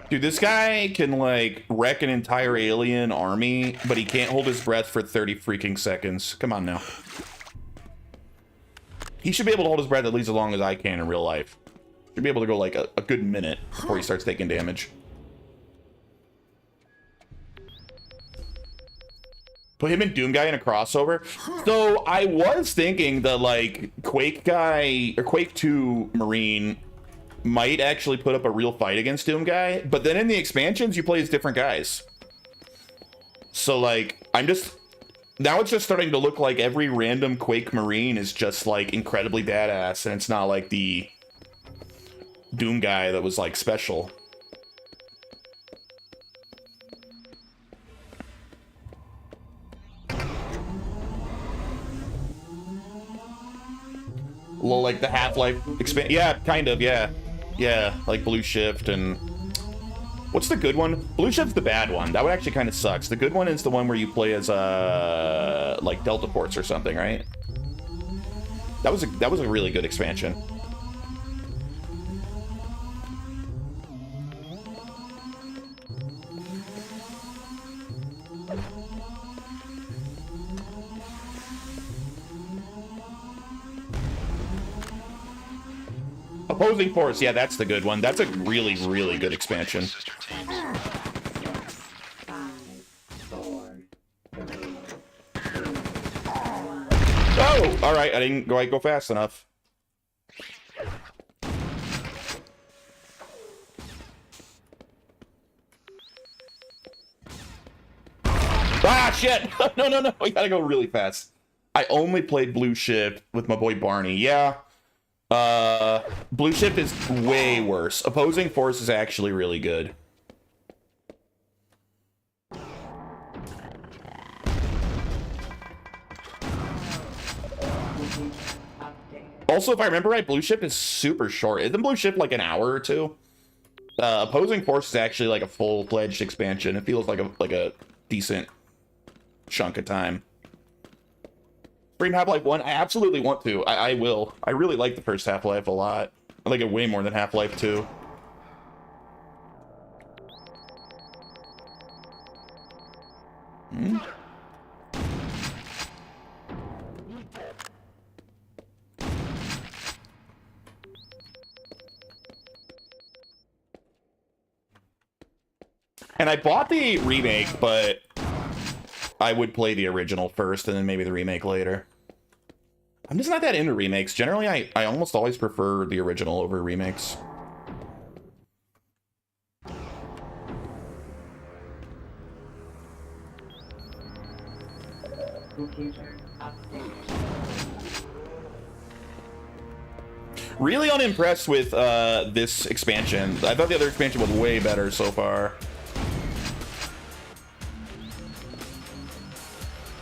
S1: Dude, this guy can, like, wreck an entire alien army, but he can't hold his breath for 30 freaking seconds. Come on now. He should be able to hold his breath at least as long as I can in real life. Should be able to go, like, a good minute before he starts taking damage. Put him and Doom guy in a crossover. So, I was thinking the, like, Quake guy, or Quake 2 Marine might actually put up a real fight against Doom guy, but then in the expansions you play as different guys. So like, now it's just starting to look like every random Quake Marine is just like incredibly badass, and it's not like the Doom guy that was like special. Well, like the Half-Life expand, yeah, kind of, yeah. Yeah, like Blue Shift and... What's the good one? Blue Shift's the bad one. That one actually kind of sucks. The good one is the one where you play as, like Delta Force or something, right? That was a really good expansion. Opposing Force, yeah, that's the good one. That's a really, really good expansion.
S3: 5, 4, 3.
S1: Oh, all right. I didn't go fast enough. Ah, shit! No, no, no. We gotta go really fast. I only played Blue Shift with my boy Barney. Yeah. Blue Shift is way worse. Opposing Force is actually really good. Also, if I remember right, Blue Shift is super short. Isn't Blue Shift like an hour or two? Opposing Force is actually like a full-fledged expansion. It feels like a decent chunk of time. Stream Half-Life 1? I absolutely want to. I will. I really like the first Half-Life a lot. I like it way more than Half-Life 2. Hmm? And I bought the remake, but I would play the original first and then maybe the remake later. I'm just not that into remakes. Generally, I almost always prefer the original over remakes. Really unimpressed with this expansion. I thought the other expansion was way better so far.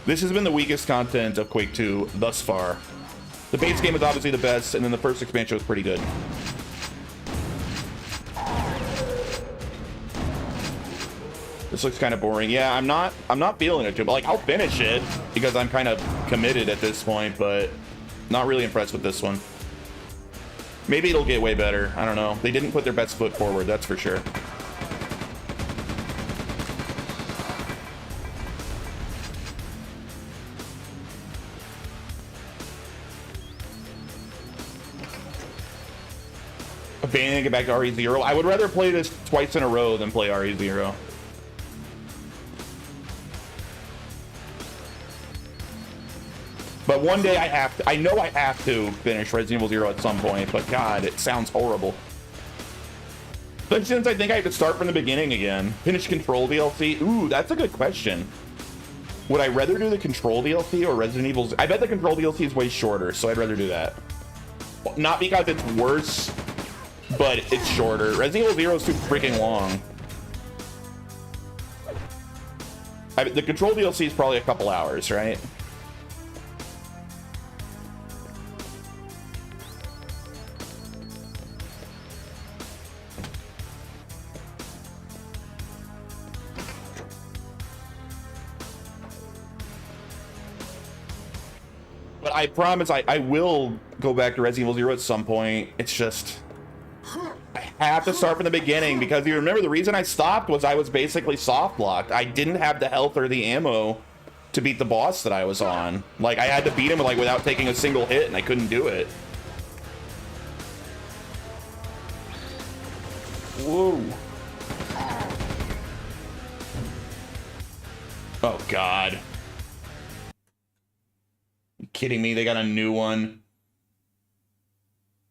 S1: This has been the weakest content of Quake 2 thus far. The base game is obviously the best, and then the first expansion was pretty good. This looks kind of boring. Yeah, I'm not feeling it too, but like I'll finish it because I'm kind of committed at this point, but not really impressed with this one. Maybe it'll get way better. I don't know. They didn't put their best foot forward, that's for sure. Abandoning it back to RE0. I would rather play this twice in a row than play RE0. But one day I know I have to finish Resident Evil 0 at some point, but God, it sounds horrible. But since I think I have to start from the beginning again, finish Control DLC? Ooh, that's a good question. Would I rather do the Control DLC or Resident Evil? I bet the Control DLC is way shorter, so I'd rather do that. Not because it's worse, but it's shorter. Resident Evil 0 is too freaking long. The Control DLC is probably a couple hours, right? But I promise I will go back to Resident Evil 0 at some point. It's just... I have to start from the beginning because you remember the reason I stopped was I was basically soft locked. I didn't have the health or the ammo to beat the boss that I was on. Like I had to beat him like without taking a single hit and I couldn't do it. Whoa. Oh God. You kidding me? They got a new one.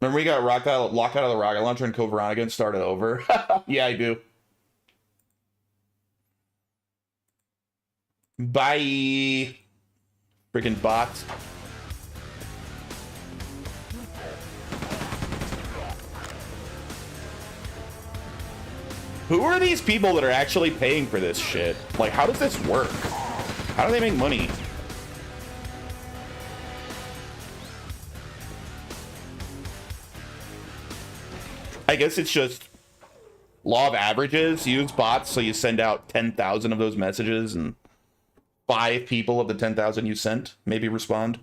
S1: Remember we got locked out of the rocket launcher and Code Veronica and started over? Yeah, I do. Bye. Freaking bots. Who are these people that are actually paying for this shit? Like, how does this work? How do they make money? I guess it's just law of averages. You use bots, so you send out 10,000 of those messages, and 5 people of the 10,000 you sent maybe respond.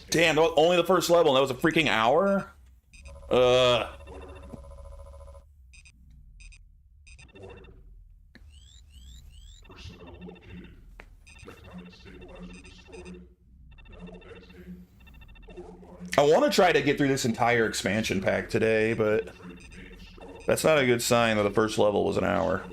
S1: Damn, only the first level, and that was a freaking hour? I want to try to get through this entire expansion pack today, but that's not a good sign that the first level was an hour.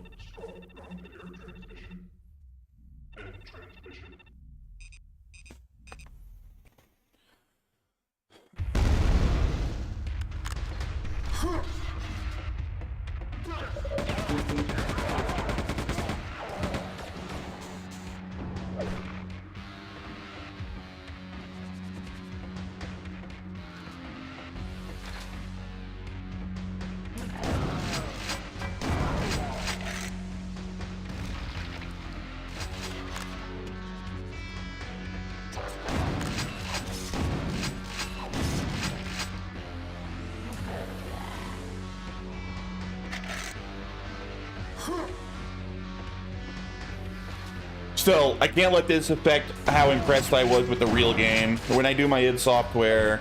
S1: Still, I can't let this affect how impressed I was with the real game. When I do my id Software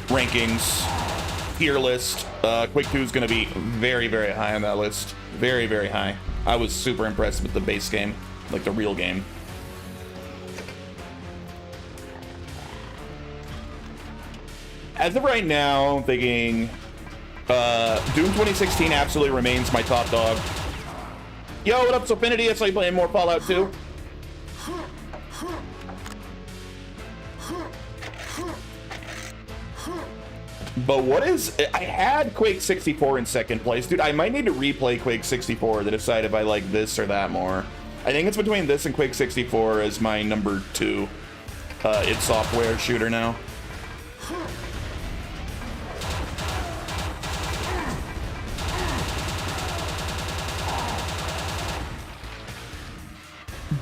S1: rankings tier list, Quake 2 is going to be very, very high on that list. Very, very high. I was super impressed with the base game, like the real game. As of right now, I'm thinking Doom 2016 absolutely remains my top dog. Yo, what up, Sofinity? It's like playing more Fallout 2. But what is... I had Quake 64 in second place. Dude, I might need to replay Quake 64 to decide if I like this or that more. I think it's between this and Quake 64 as my number 2 id Software shooter now.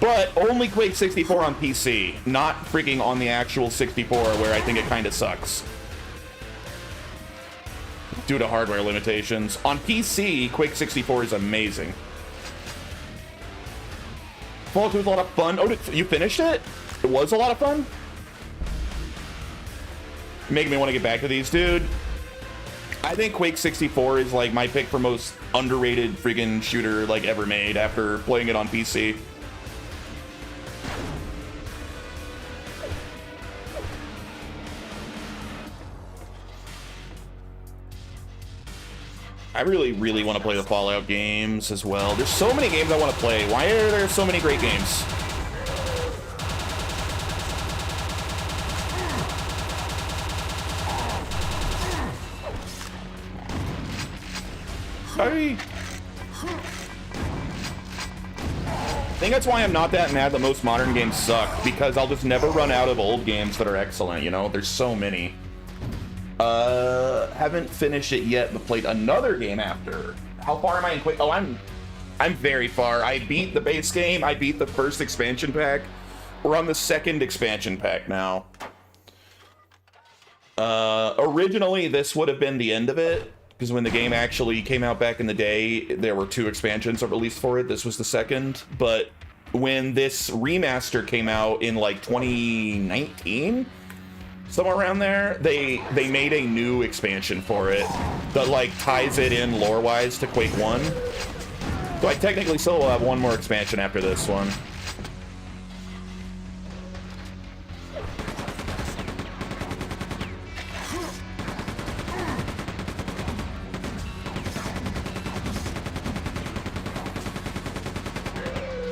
S1: But only Quake 64 on PC, not freaking on the actual 64, where I think it kind of sucks. Due to hardware limitations. On PC, Quake 64 is amazing. Fallout 2 was a lot of fun. Oh, you finished it? It was a lot of fun? Making me want to get back to these, dude. I think Quake 64 is like my pick for most underrated freaking shooter like ever made after playing it on PC. I really, really want to play the Fallout games as well. There's so many games I want to play. Why are there so many great games? I think that's why I'm not that mad that most modern games suck, because I'll just never run out of old games that are excellent, you know? There's so many. Haven't finished it yet, but played another game after. How far am I in Quake? Oh, I'm very far. I beat the base game. I beat the first expansion pack. We're on the second expansion pack now. Originally, this would have been the end of it, because when the game actually came out back in the day, there were 2 expansions released for it. This was the second. But when this remaster came out in like 2019, somewhere around there, they made a new expansion for it that like ties it in lore-wise to Quake 1. So I technically still will have one more expansion after this one.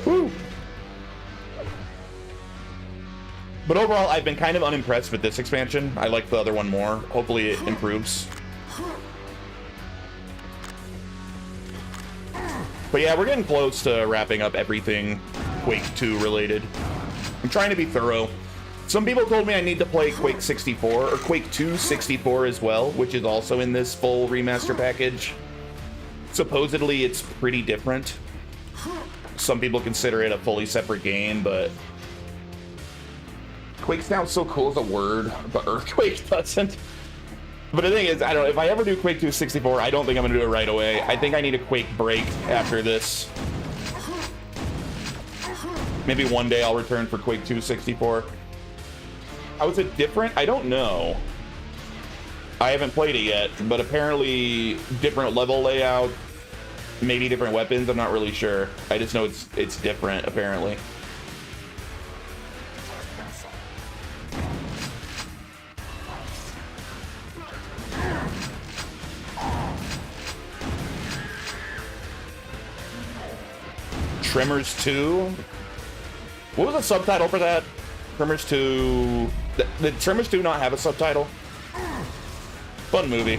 S1: Woo! But overall, I've been kind of unimpressed with this expansion. I like the other one more. Hopefully it improves. But yeah, we're getting close to wrapping up everything Quake 2 related. I'm trying to be thorough. Some people told me I need to play Quake 64, or Quake 2 64 as well, which is also in this full remaster package. Supposedly it's pretty different. Some people consider it a fully separate game, but Quake sounds so cool as a word, but Earthquake doesn't. But the thing is, I don't know, if I ever do Quake 2 64, I don't think I'm gonna do it right away. I think I need a Quake break after this. Maybe one day I'll return for Quake 2 64. How is it different? I don't know. I haven't played it yet, but apparently different level layout, maybe different weapons, I'm not really sure. I just know it's different, apparently. Tremors 2? What was the subtitle for that? Tremors 2... Did Tremors 2 not have a subtitle? Fun movie.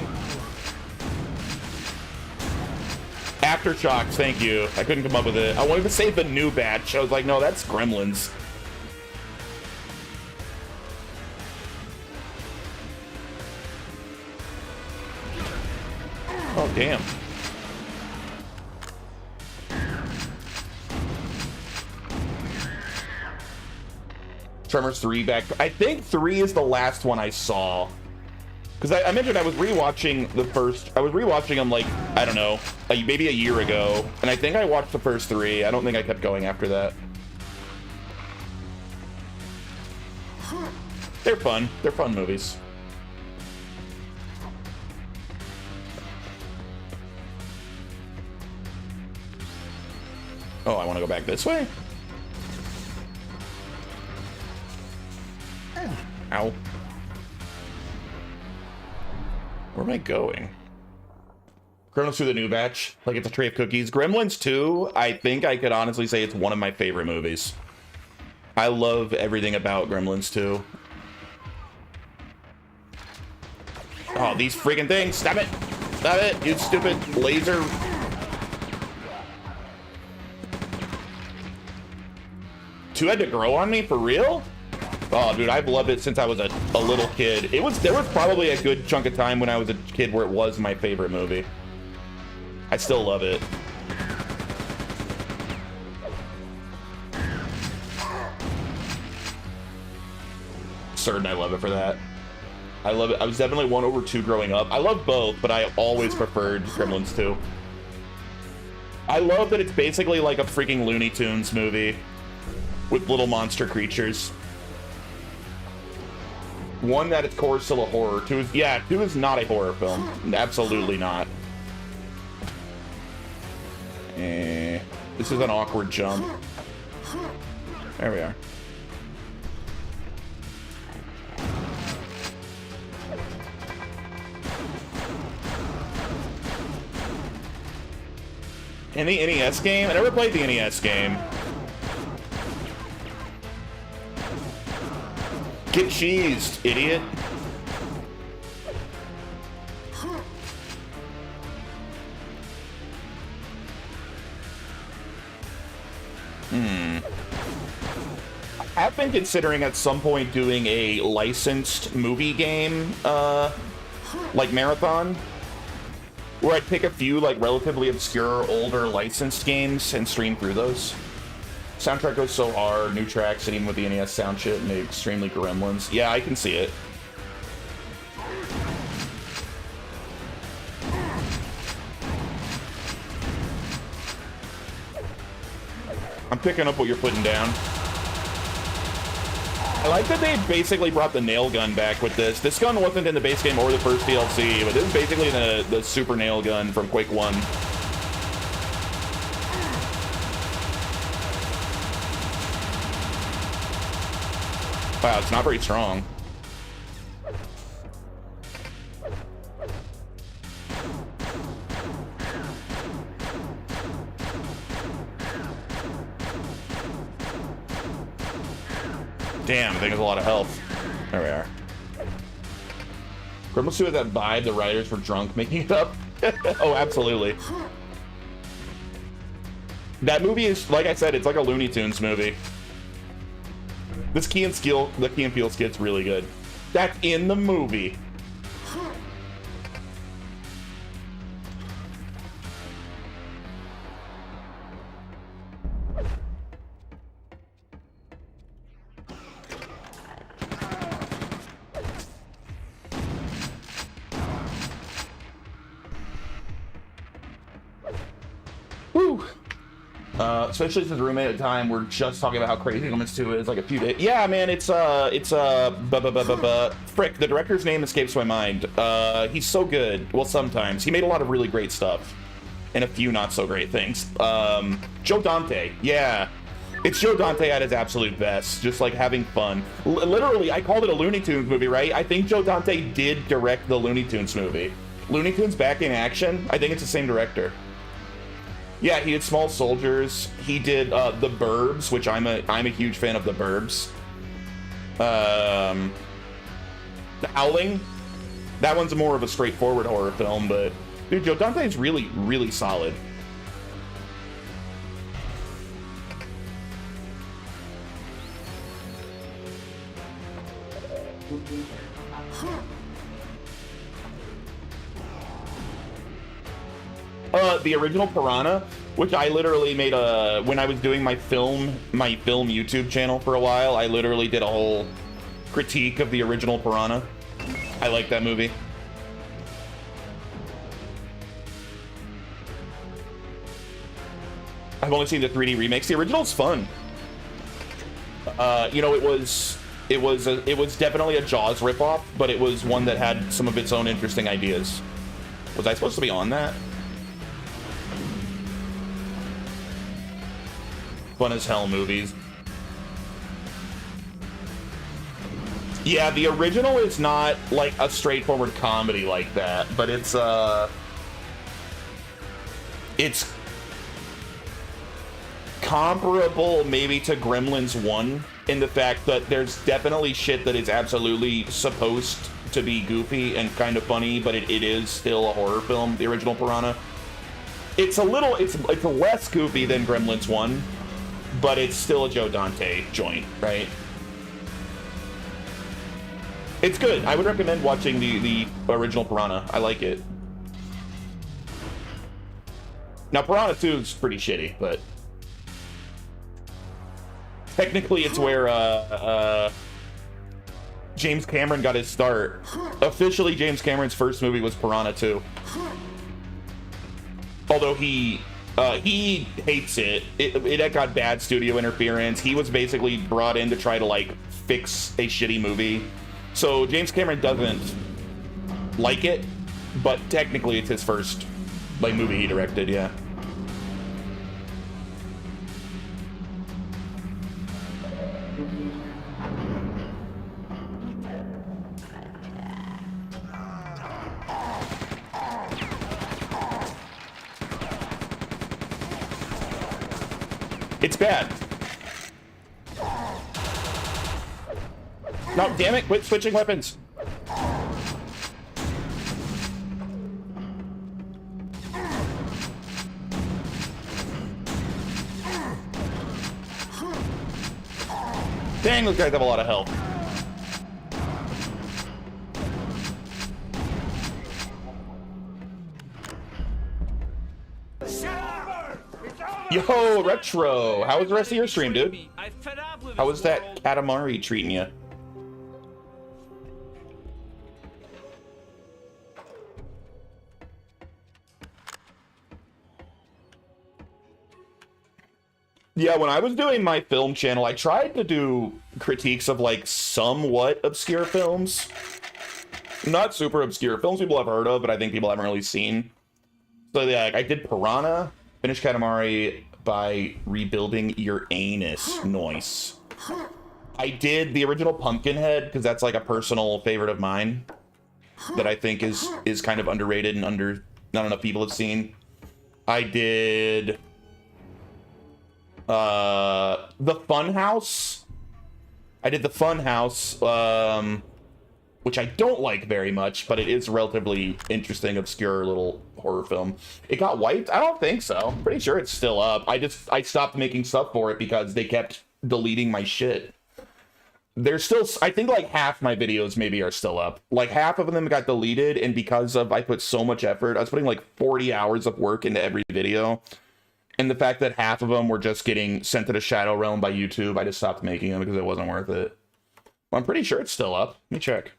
S1: Aftershocks, thank you. I couldn't come up with it. I wanted to say the new batch. I was like, no, that's Gremlins. Oh, damn. Tremors 3 back. I think 3 is the last one I saw. Because I mentioned I was rewatching the first. I was rewatching them like, I don't know, maybe a year ago, and I think I watched the first 3. I don't think I kept going after that. They're fun. They're fun movies. Oh, I want to go back this way? Ow. Where am I going? Gremlins through the new batch, like it's a tray of cookies. Gremlins 2, I think I could honestly say it's one of my favorite movies. I love everything about Gremlins 2. Oh, these freaking things! Stop it! Stop it, you stupid laser! Two had to grow on me, for real? Oh, dude, I've loved it since I was a little kid. There was probably a good chunk of time when I was a kid where it was my favorite movie. I still love it. Certain I love it for that. I love it. I was definitely 1 over 2 growing up. I love both, but I always preferred Gremlins 2. I love that it's basically like a freaking Looney Tunes movie with little monster creatures. 1 at its core is still a horror. 2 is not a horror film. Absolutely not. This is an awkward jump. There we are. In the NES game? I never played the NES game. Get cheesed, idiot. I've been considering at some point doing a licensed movie game, like marathon, where I'd pick a few like relatively obscure, older licensed games and stream through those. Soundtrack goes so hard, new tracks, and even with the NES sound shit, made extremely Gremlins. Yeah, I can see it. I'm picking up what you're putting down. I like that they basically brought the nail gun back with this. This gun wasn't in the base game or the first DLC, but this is basically the super nail gun from Quake 1. Wow, it's not very strong. Damn, I think it's a lot of health. There we are. Gremlins 2 has that vibe the writers were drunk making it up. Oh, absolutely. That movie is, like I said, it's like a Looney Tunes movie. The Key and Peele skit's really good. That's in the movie. Woo! Especially since roommate at the time, we're just talking about how crazy Gremlins 2 is, like a few days. Yeah, man, frick, the director's name escapes my mind. He's so good. Well, sometimes. He made a lot of really great stuff. And a few not so great things. Joe Dante, yeah. It's Joe Dante at his absolute best, just like having fun. Literally, I called it a Looney Tunes movie, right? I think Joe Dante did direct the Looney Tunes movie. Looney Tunes Back in Action, I think it's the same director. Yeah, he did Small Soldiers. He did The Burbs, which I'm a huge fan of The Burbs. The Howling. That one's more of a straightforward horror film, but dude, Joe Dante's really, really solid. The original Piranha, which I literally made when I was doing my film YouTube channel for a while, I literally did a whole critique of the original Piranha. I like that movie. I've only seen the 3D remakes. The original's fun. You know, it was definitely a Jaws ripoff, but it was one that had some of its own interesting ideas. Was I supposed to be on that? Fun as hell movies. Yeah, the original is not like a straightforward comedy like that, but it's comparable maybe to Gremlins 1 in the fact that there's definitely shit that is absolutely supposed to be goofy and kind of funny, but it is still a horror film, the original Piranha. It's less goofy than Gremlins 1, but it's still a Joe Dante joint, right? It's good. I would recommend watching the original Piranha. I like it. Now, Piranha 2 is pretty shitty, but technically it's where James Cameron got his start. Officially, James Cameron's first movie was Piranha 2. Although he hates it. It got bad studio interference. He was basically brought in to try to like fix a shitty movie. So James Cameron doesn't like it, but technically it's his first like movie he directed, yeah. It's bad. No, damn it, quit switching weapons. Dang, those guys have a lot of health. Yo, Retro! How was the rest of your stream, dude? How was that Katamari treating you? Yeah, when I was doing my film channel, I tried to do critiques of like somewhat obscure films. Not super obscure films people have heard of, but I think people haven't really seen. So yeah, I did Piranha, finished Katamari by rebuilding your anus. Nice. I did the original Pumpkinhead because that's like a personal favorite of mine that I think is kind of underrated and not enough people have seen. I did the Funhouse. I did the Funhouse, which I don't like very much, but it is a relatively interesting, obscure little horror film. It got wiped? I don't think so. I'm pretty sure it's still up. I stopped making stuff for it because they kept deleting my shit. There's still, I think like half my videos maybe are still up. Like half of them got deleted, and because of I put so much effort, I was putting like 40 hours of work into every video. And the fact that half of them were just getting sent to the Shadow Realm by YouTube, I just stopped making them because it wasn't worth it. Well, I'm pretty sure it's still up. Let me check.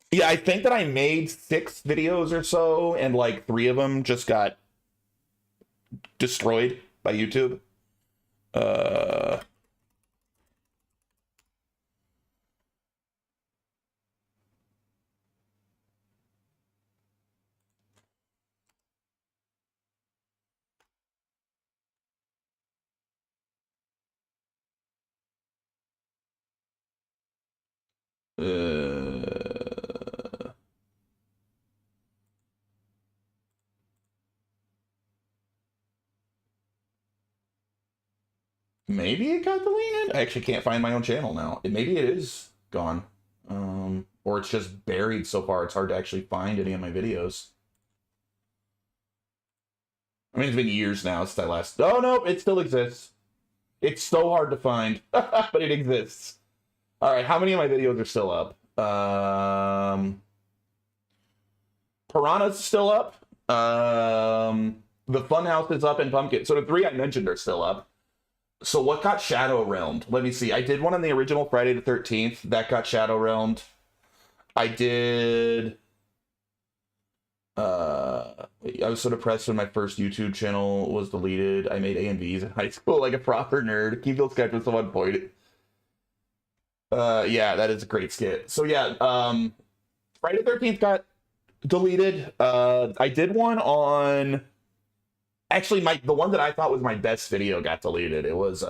S1: Yeah, I think that I made 6 videos or so, and like 3 of them just got destroyed by YouTube. Maybe it got deleted? I actually can't find my own channel now. Maybe it is gone. Or it's just buried so far it's hard to actually find any of my videos. I mean, it's been years now since I last... Oh, no, it still exists. It's so hard to find, but it exists. All right, how many of my videos are still up? Piranha's still up. The Funhouse is up, and Pumpkin. So the 3 I mentioned are still up. So what got Shadow Realmed? Let me see. I did one on the original Friday the 13th. That got Shadow Realmed. I did I was so depressed when my first YouTube channel was deleted. I made A and B's in high school like a proper nerd. Keep sketch was so on point. Yeah, that is a great skit. So yeah, Friday the 13th got deleted. I did one on... Actually, the one that I thought was my best video got deleted. It was,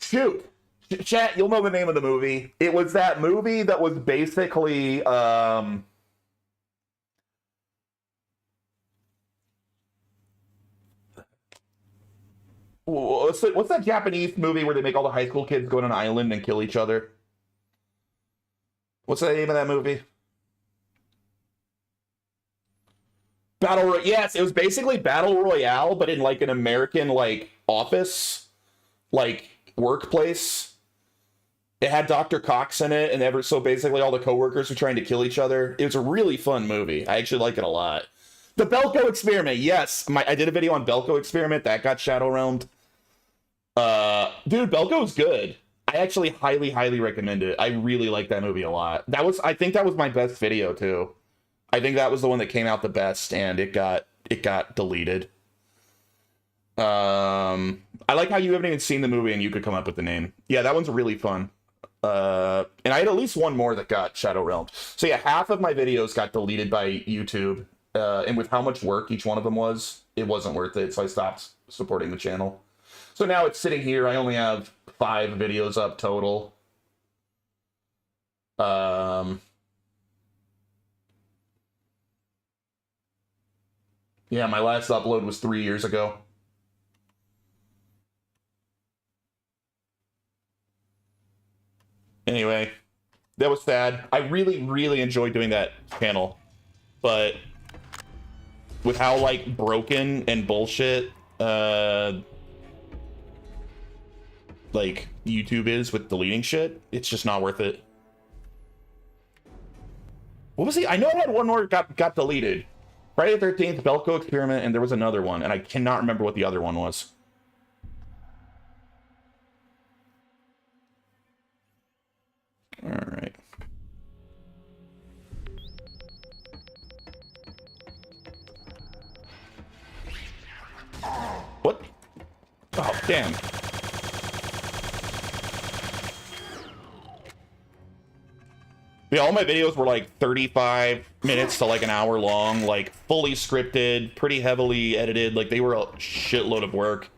S1: shoot! Chat, you'll know the name of the movie. It was that movie that was basically, what's that Japanese movie where they make all the high school kids go on an island and kill each other? What's the name of that movie? Battle Royale. Yes, it was basically Battle Royale, but in like an American like office, like workplace. It had Dr. Cox in it, and so basically all the coworkers were trying to kill each other. It was a really fun movie. I actually like it a lot. The Belko Experiment, yes. I did a video on Belko Experiment. That got shadow realmed. Dude, Belko's good. I actually highly, highly recommend it. I really like that movie a lot. I think that was my best video, too. I think that was the one that came out the best, and it got deleted. I like how you haven't even seen the movie and you could come up with the name. Yeah, that one's really fun. And I had at least one more that got shadow realmed. So yeah, half of my videos got deleted by YouTube. And with how much work each one of them was, it wasn't worth it. So I stopped supporting the channel. So now it's sitting here. I only have 5 videos up total. Yeah, my last upload was 3 years ago. Anyway, that was sad. I really, really enjoyed doing that channel. But with how, like, broken and bullshit, like, YouTube is with deleting shit, it's just not worth it. What was he? I know I had one more got deleted. Friday the 13th, Belko Experiment, and there was another one, and I cannot remember what the other one was. All right. What? Oh, damn. Yeah, all my videos were like 35 minutes to like an hour long, like fully scripted, pretty heavily edited. Like they were a shitload of work.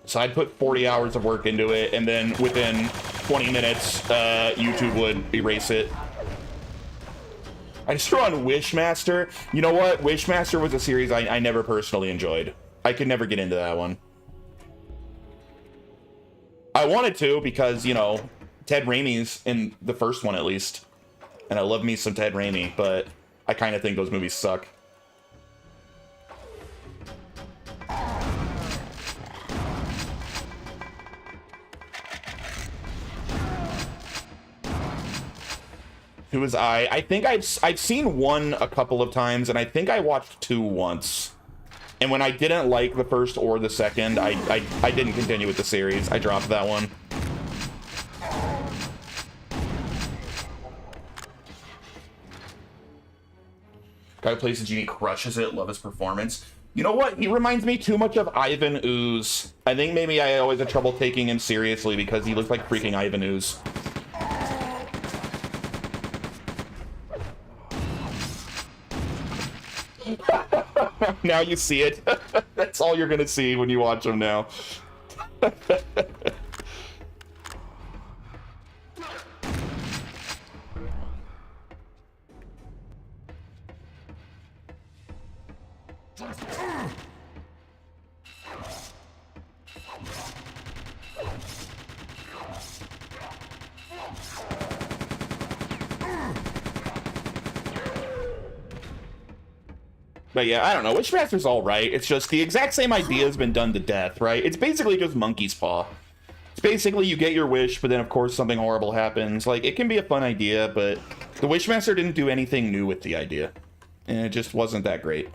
S1: So I'd put 40 hours of work into it, and then within 20 minutes, YouTube would erase it. I just threw on Wishmaster. You know what? Wishmaster was a series I never personally enjoyed. I could never get into that one. I wanted to because, you know, Ted Raimi's in the first one at least. And I love me some Ted Raimi, but I kind of think those movies suck. Who was I? I think I've seen one a couple of times, and I think I watched 2 once. And when I didn't like the first or the second, I didn't continue with the series. I dropped that one. Guy who plays the genie crushes it. Love his performance. You know what? He reminds me too much of Ivan Ooze. I think maybe I always had trouble taking him seriously because he looks like freaking Ivan Ooze. Now you see it. That's all you're gonna see when you watch him now. But yeah, I don't know. Wishmaster's alright. It's just the exact same idea has been done to death, right? It's basically just Monkey's Paw. It's basically you get your wish, but then of course something horrible happens. Like, it can be a fun idea, but the Wishmaster didn't do anything new with the idea. And it just wasn't that great.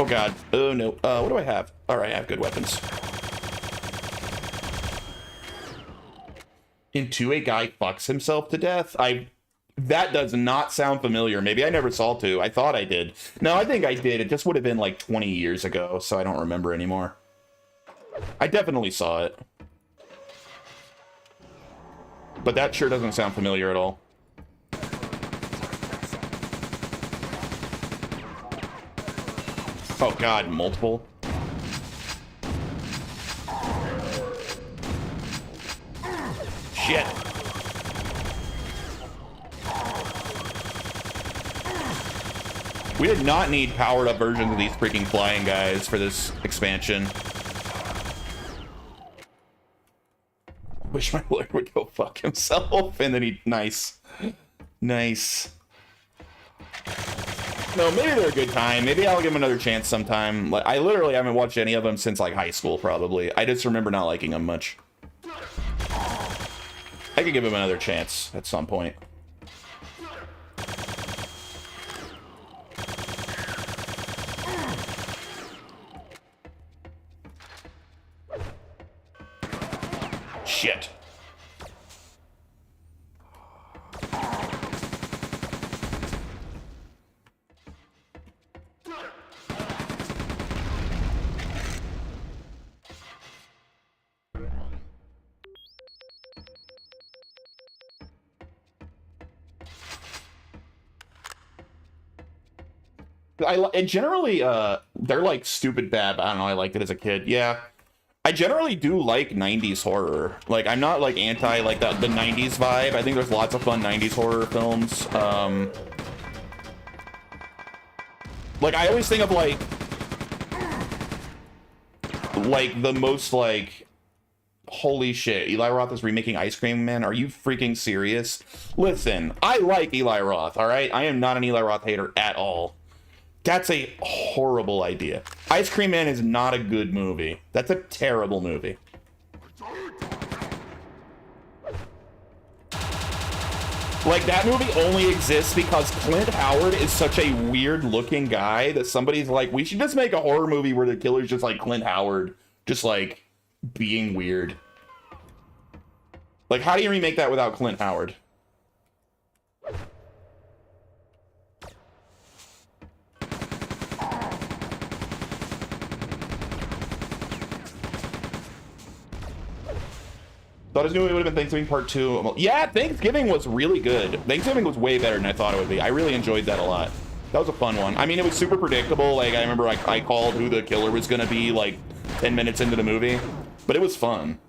S1: Oh god. Oh no. What do I have? Alright, I have good weapons. In 2, a guy fucks himself to death? That does not sound familiar. Maybe I never saw 2. I thought I did. No, I think I did. It just would have been like 20 years ago, so I don't remember anymore. I definitely saw it. But that sure doesn't sound familiar at all. Oh god, multiple. Shit. We did not need powered up versions of these freaking flying guys for this expansion. Wish my lord would go fuck himself, and then he... Nice. Nice. No, maybe they're a good time. Maybe I'll give them another chance sometime. Like, I literally haven't watched any of them since, like, high school, probably. I just remember not liking them much. I could give them another chance at some point. Shit. And generally, they're like stupid bad, but I don't know, I liked it as a kid. Yeah. I generally do like 90s horror. Like, I'm not like anti like the 90s vibe. I think there's lots of fun 90s horror films. Like, I always think of like the most like, holy shit, Eli Roth is remaking Ice Cream Man? Are you freaking serious? Listen, I like Eli Roth, all right? I am not an Eli Roth hater at all. That's a horrible idea. Ice Cream Man is not a good movie. That's a terrible movie. Like, that movie only exists because Clint Howard is such a weird-looking guy that somebody's like, we should just make a horror movie where the killer's just like Clint Howard, just like being weird. Like, how do you remake that without Clint Howard? Thought it would have been Thanksgiving Part 2. Yeah, Thanksgiving was really good. Thanksgiving was way better than I thought it would be. I really enjoyed that a lot. That was a fun one. I mean, it was super predictable. Like, I remember I called who the killer was going to be, like, 10 minutes into the movie. But it was fun.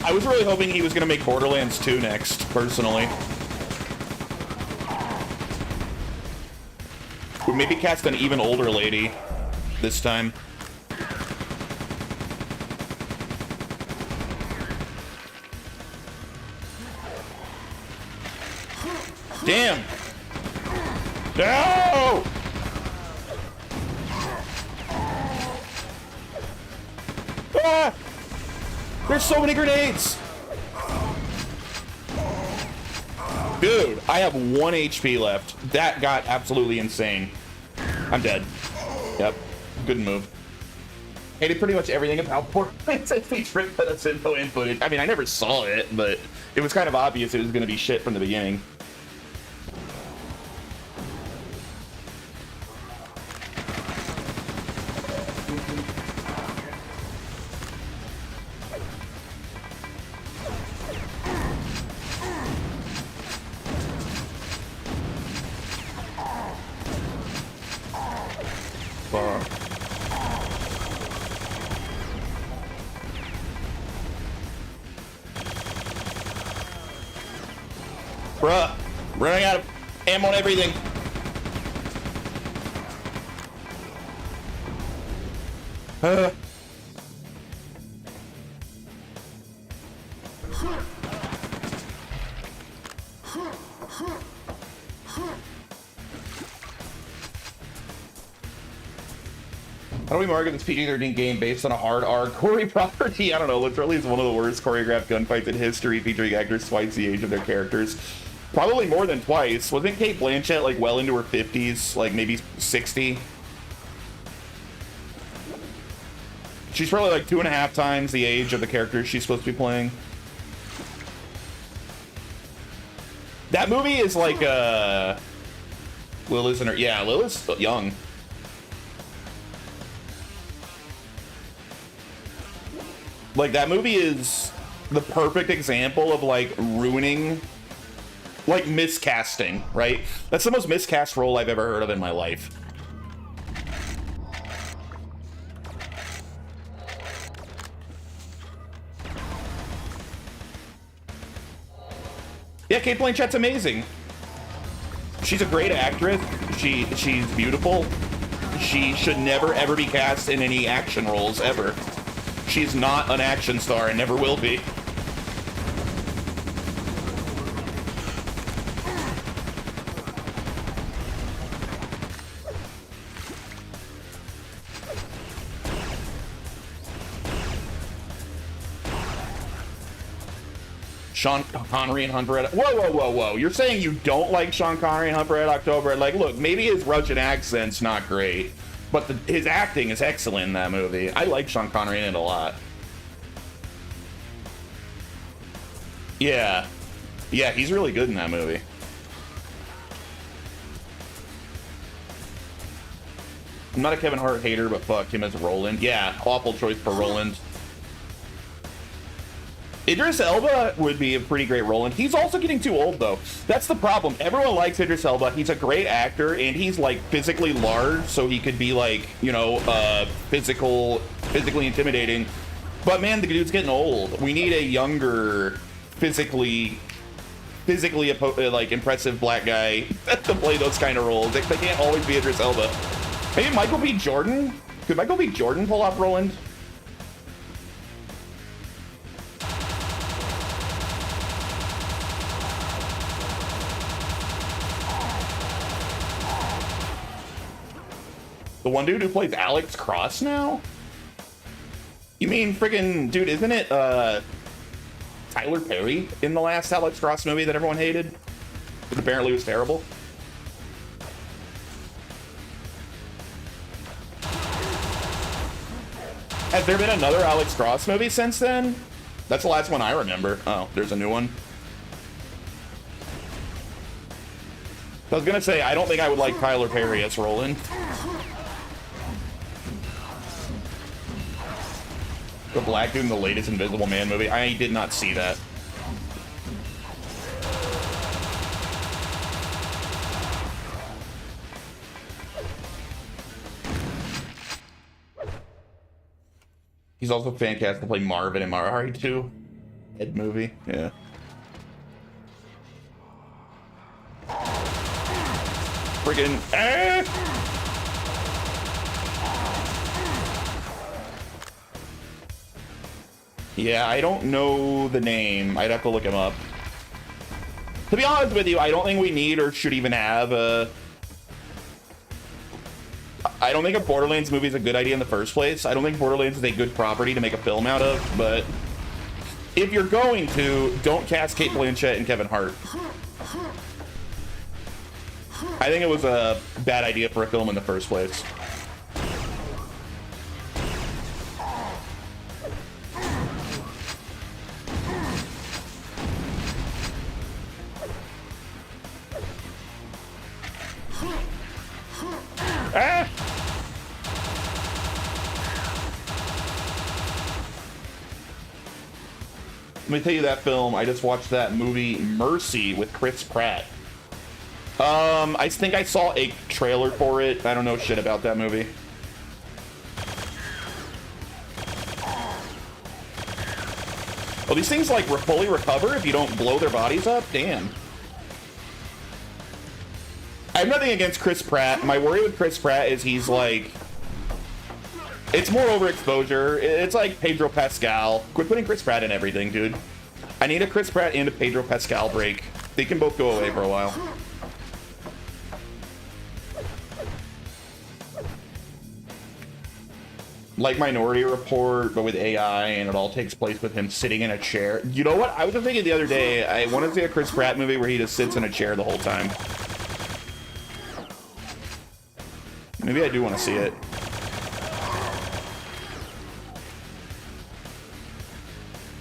S1: I was really hoping he was going to make Borderlands 2 next, personally. Or maybe cast an even older lady this time. Damn! No! Ah! There's so many grenades! Dude, I have 1 HP left. That got absolutely insane. I'm dead. Yep. Good move. Hated pretty much everything about Borderlands since they tricked us info and footage. I mean, I never saw it, but it was kind of obvious it was going to be shit from the beginning. Bruh, running out of ammo and everything. How do we market this PG-13 game based on a hard R Corey property? I don't know. Literally, it's one of the worst choreographed gunfights in history, featuring actors twice the age of their characters. Probably more than twice. Wasn't Kate Blanchett like well into her 50s, like maybe 60? She's probably like 2.5 times the age of the characters she's supposed to be playing. That movie is like Lilith's in her. Yeah, Lilith's young. Like, that movie is the perfect example of, like, ruining, like, miscasting, right? That's the most miscast role I've ever heard of in my life. Yeah, Kate Blanchett's amazing. She's a great actress. She's beautiful. She should never, ever be cast in any action roles, ever. She's not an action star and never will be. Sean Connery and Hunt for Red. Whoa. You're saying you don't like Sean Connery and Hunt for Red October? Like, look, maybe his Russian accent's not great, but his acting is excellent in that movie. I like Sean Connery in it a lot. Yeah. Yeah, he's really good in that movie. I'm not a Kevin Hart hater, but fuck him as Roland. Yeah, awful choice for Roland. Idris Elba would be a pretty great Roland. He's also getting too old, though. That's the problem. Everyone likes Idris Elba. He's a great actor, and he's, like, physically large, so he could be, like, you know, physically intimidating. But, man, the dude's getting old. We need a younger, physically, like, impressive black guy to play those kind of roles. They can't always be Idris Elba. Maybe Michael B. Jordan? Could Michael B. Jordan pull off Roland? The one dude who plays Alex Cross now? You mean friggin', dude, isn't it Tyler Perry in the last Alex Cross movie that everyone hated? But apparently was terrible. Has there been another Alex Cross movie since then? That's the last one I remember. Oh, there's a new one. I was gonna say, I don't think I would like Tyler Perry as Roland. The black dude in the latest Invisible Man movie. I did not see that. He's also fan cast to play Marvin in Mario 2. Ed movie. Yeah. Friggin' Yeah, I don't know the name. I'd have to look him up. To be honest with you, I don't think we need or should even have a... I don't think a Borderlands movie is a good idea in the first place. I don't think Borderlands is a good property to make a film out of, but if you're going to, don't cast Kate Blanchett and Kevin Hart. I think it was a bad idea for a film in the first place. Ah! Let me tell you that film. I just watched that movie Mercy with Chris Pratt. I think I saw a trailer for it. I don't know shit about that movie. Oh, these things like fully recover if you don't blow their bodies up? Damn. I have nothing against Chris Pratt. My worry with Chris Pratt is he's like, it's more overexposure. It's like Pedro Pascal. Quit putting Chris Pratt in everything, dude. I need a Chris Pratt and a Pedro Pascal break. They can both go away for a while. Like Minority Report, but with AI, and it all takes place with him sitting in a chair. You know what? I was just thinking the other day, I want to see a Chris Pratt movie where he just sits in a chair the whole time. Maybe I do want to see it.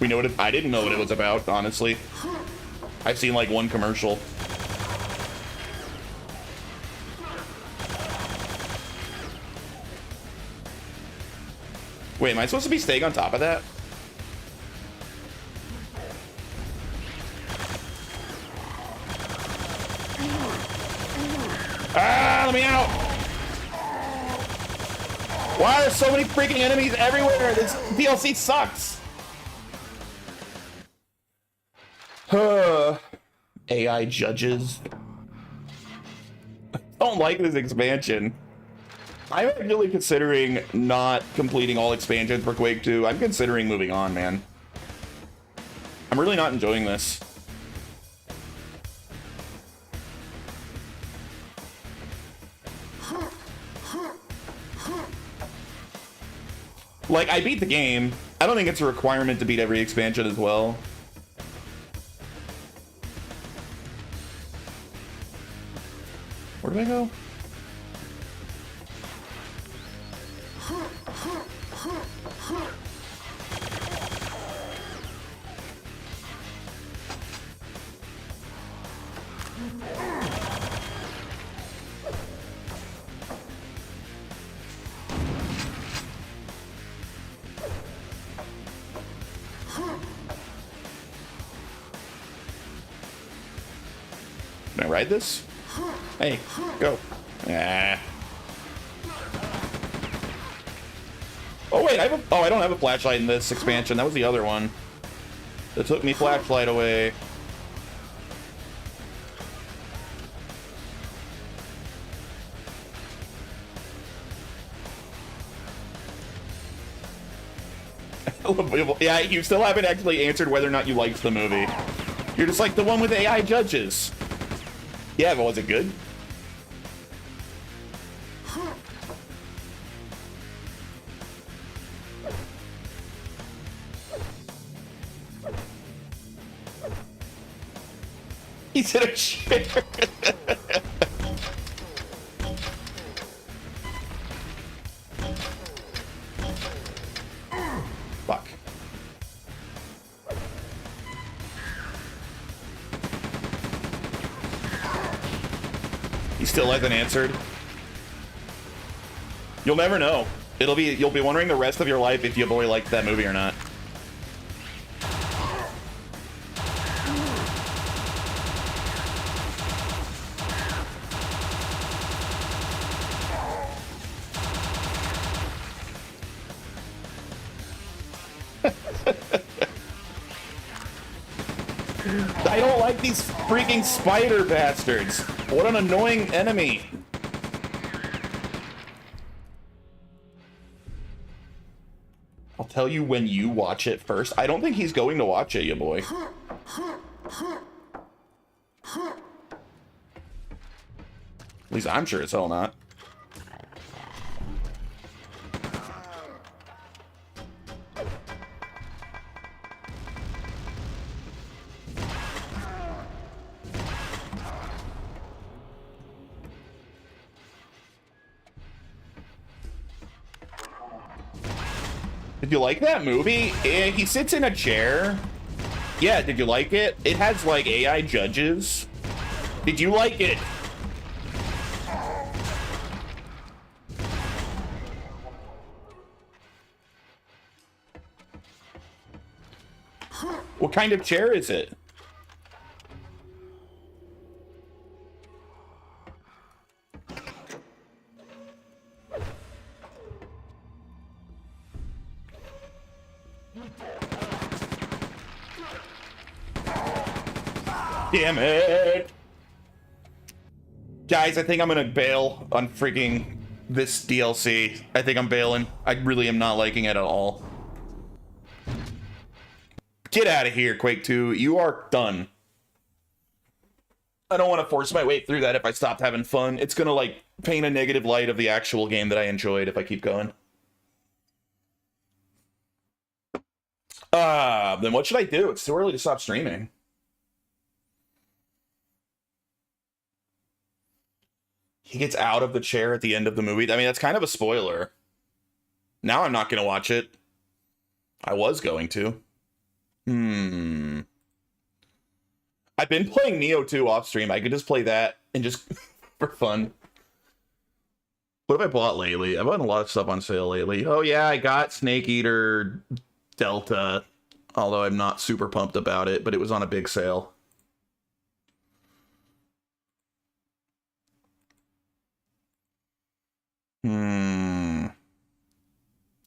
S1: We know what I didn't know what it was about, honestly. I've seen like one commercial. Wait, am I supposed to be staying on top of that? Ah, let me out! Why are there so many freaking enemies everywhere? This DLC sucks! AI judges. I don't like this expansion. I'm actually considering not completing all expansions for Quake 2. I'm considering moving on, man. I'm really not enjoying this. Like, I beat the game. I don't think it's a requirement to beat every expansion as well. Where do I go? Can I ride this? Hey, go. Ah. Oh wait, I don't have a flashlight in this expansion. That was the other one. That took me flashlight away. Yeah, you still haven't actually answered whether or not you liked the movie. You're just like the one with AI judges. Yeah, but was it good? He's in a chair. Fuck. He still hasn't answered. You'll never know. You'll be wondering the rest of your life if your boy liked that movie or not. I don't like these freaking spider bastards. What an annoying enemy. I'll tell you when you watch it first. I don't think he's going to watch it, ya boy. At least I'm sure as hell not. Did you like that movie? He sits in a chair. Yeah, did you like it? It has like AI judges. Did you like it? What kind of chair is it? Damn it! Guys, I think I'm gonna bail on freaking this DLC. I think I'm bailing. I really am not liking it at all. Get out of here, Quake 2. You are done. I don't want to force my way through that if I stopped having fun. It's gonna, like, paint a negative light of the actual game that I enjoyed if I keep going. Then what should I do? It's too early to stop streaming. He gets out of the chair at the end of the movie. I mean, that's kind of a spoiler. Now I'm not going to watch it. I was going to. I've been playing Neo 2 off stream. I could just play that and just for fun. What have I bought lately? I've bought a lot of stuff on sale lately. Oh yeah, I got Snake Eater Delta. Although I'm not super pumped about it, but it was on a big sale.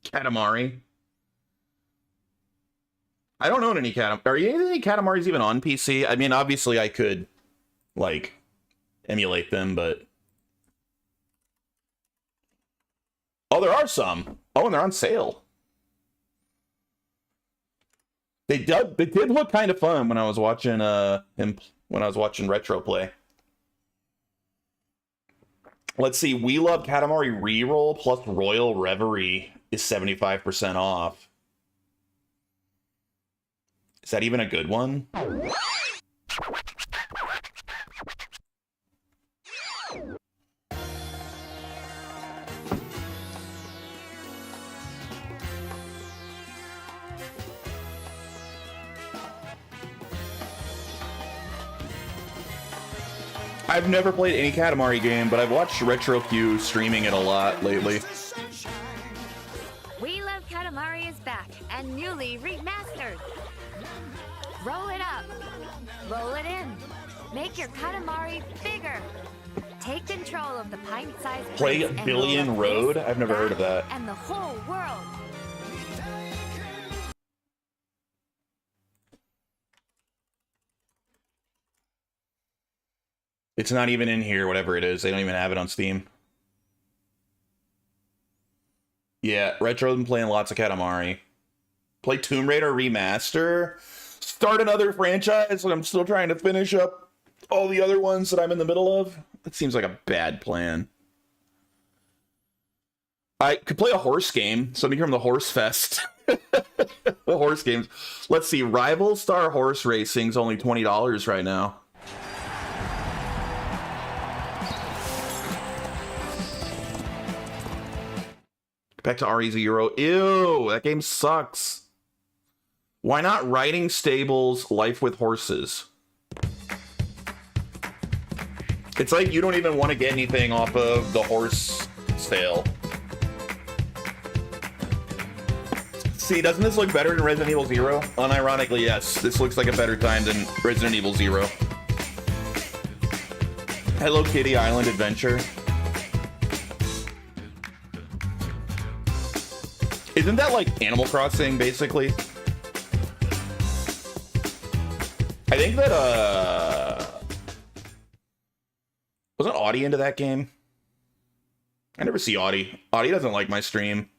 S1: Katamari. I don't own any Katamari. Are any Katamaris even on PC? I mean, obviously I could, like, emulate them, but... Oh, there are some. Oh, and they're on sale. They did look kind of fun when I was watching Retro play. Let's see, We Love Katamari Reroll plus Royal Reverie is 75% off. Is that even a good one? I've never played any Katamari game, but I've watched RetroQ streaming it a lot lately.
S5: We Love Katamari is back and newly remastered. Roll it up, roll it in, make your Katamari bigger. Take control of the pint-sized
S1: Play
S5: plates and
S1: Billion
S5: roll up
S1: Road?
S5: this,
S1: I've never heard of that.
S5: And the whole world.
S1: It's not even in here, whatever it is. They don't even have it on Steam. Yeah, Retro's been playing lots of Katamari. Play Tomb Raider Remaster. Start another franchise, and I'm still trying to finish up all the other ones that I'm in the middle of. That seems like a bad plan. I could play a horse game. Something from the Horse Fest. The horse games. Let's see. Rival Star Horse Racing's only $20 right now. Back to RE0. Ew, that game sucks. Why not Riding Stables, Life with Horses? It's like you don't even want to get anything off of the horse sale. See, doesn't this look better than Resident Evil 0? Unironically, yes. This looks like a better time than Resident Evil 0. Hello Kitty Island Adventure. Isn't that like Animal Crossing, basically? I think that, wasn't Audie into that game? I never see Audie. Audie doesn't like my stream.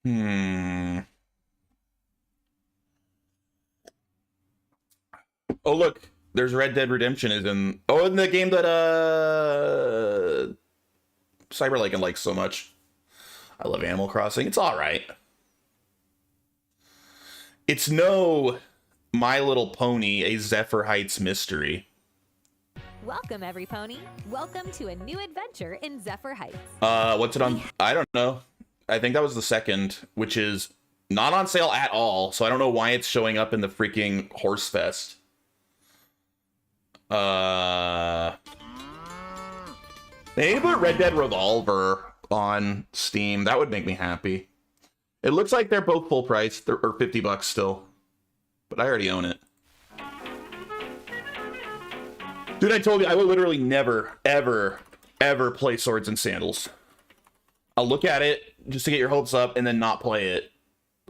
S1: Oh, look. There's Red Dead Redemption is in... Oh, in the game that, Cyberlycan likes so much. I love Animal Crossing. It's alright. It's no My Little Pony, a Zephyr Heights mystery.
S6: Welcome, every pony. Welcome to a new adventure in Zephyr Heights.
S1: What's it on? I don't know. I think that was the second, which is not on sale at all, so I don't know why it's showing up in the freaking Horse Fest. Maybe put Red Dead Revolver on Steam. That would make me happy. It looks like they're both full price, or $50 still. But I already own it. Dude, I told you, I will literally never, ever, ever play Swords and Sandals. I'll look at it just to get your hopes up and then not play it.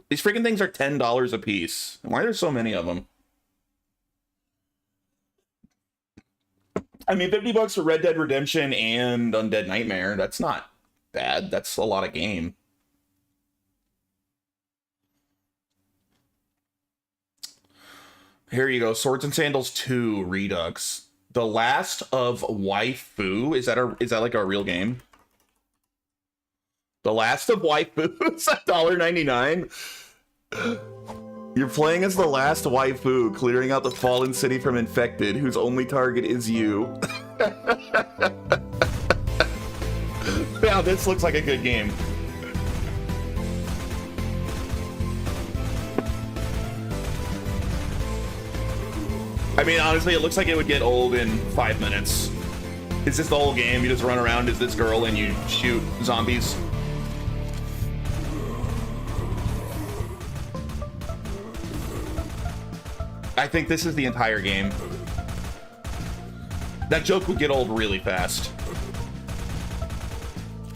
S1: These freaking things are $10 a piece. Why are there so many of them? I mean, $50 for Red Dead Redemption and Undead Nightmare. That's not bad. That's a lot of game. Here you go. Swords and Sandals 2 Redux. The Last of Waifu. Is that like a real game? The Last of Waifu is $1.99. You're playing as the last waifu, clearing out the fallen city from infected, whose only target is you. Yeah, this looks like a good game. I mean, honestly, it looks like it would get old in 5 minutes. It's just the whole game. You just run around as this girl and you shoot zombies. I think this is the entire game. That joke would get old really fast.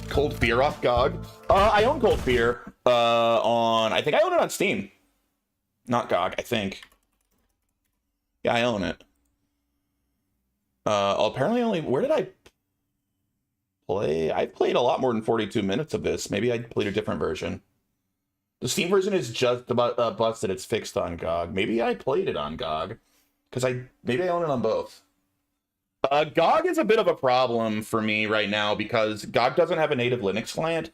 S1: Cold Fear off GOG? I own Cold Fear I think I own it on Steam. Not GOG, I think. Yeah, I own it. Apparently where did I play? I played a lot more than 42 minutes of this. Maybe I played a different version. The Steam version is just about busted. It's fixed on GOG. Maybe I played it on GOG. Because maybe I own it on both. GOG is a bit of a problem for me right now because GOG doesn't have a native Linux client.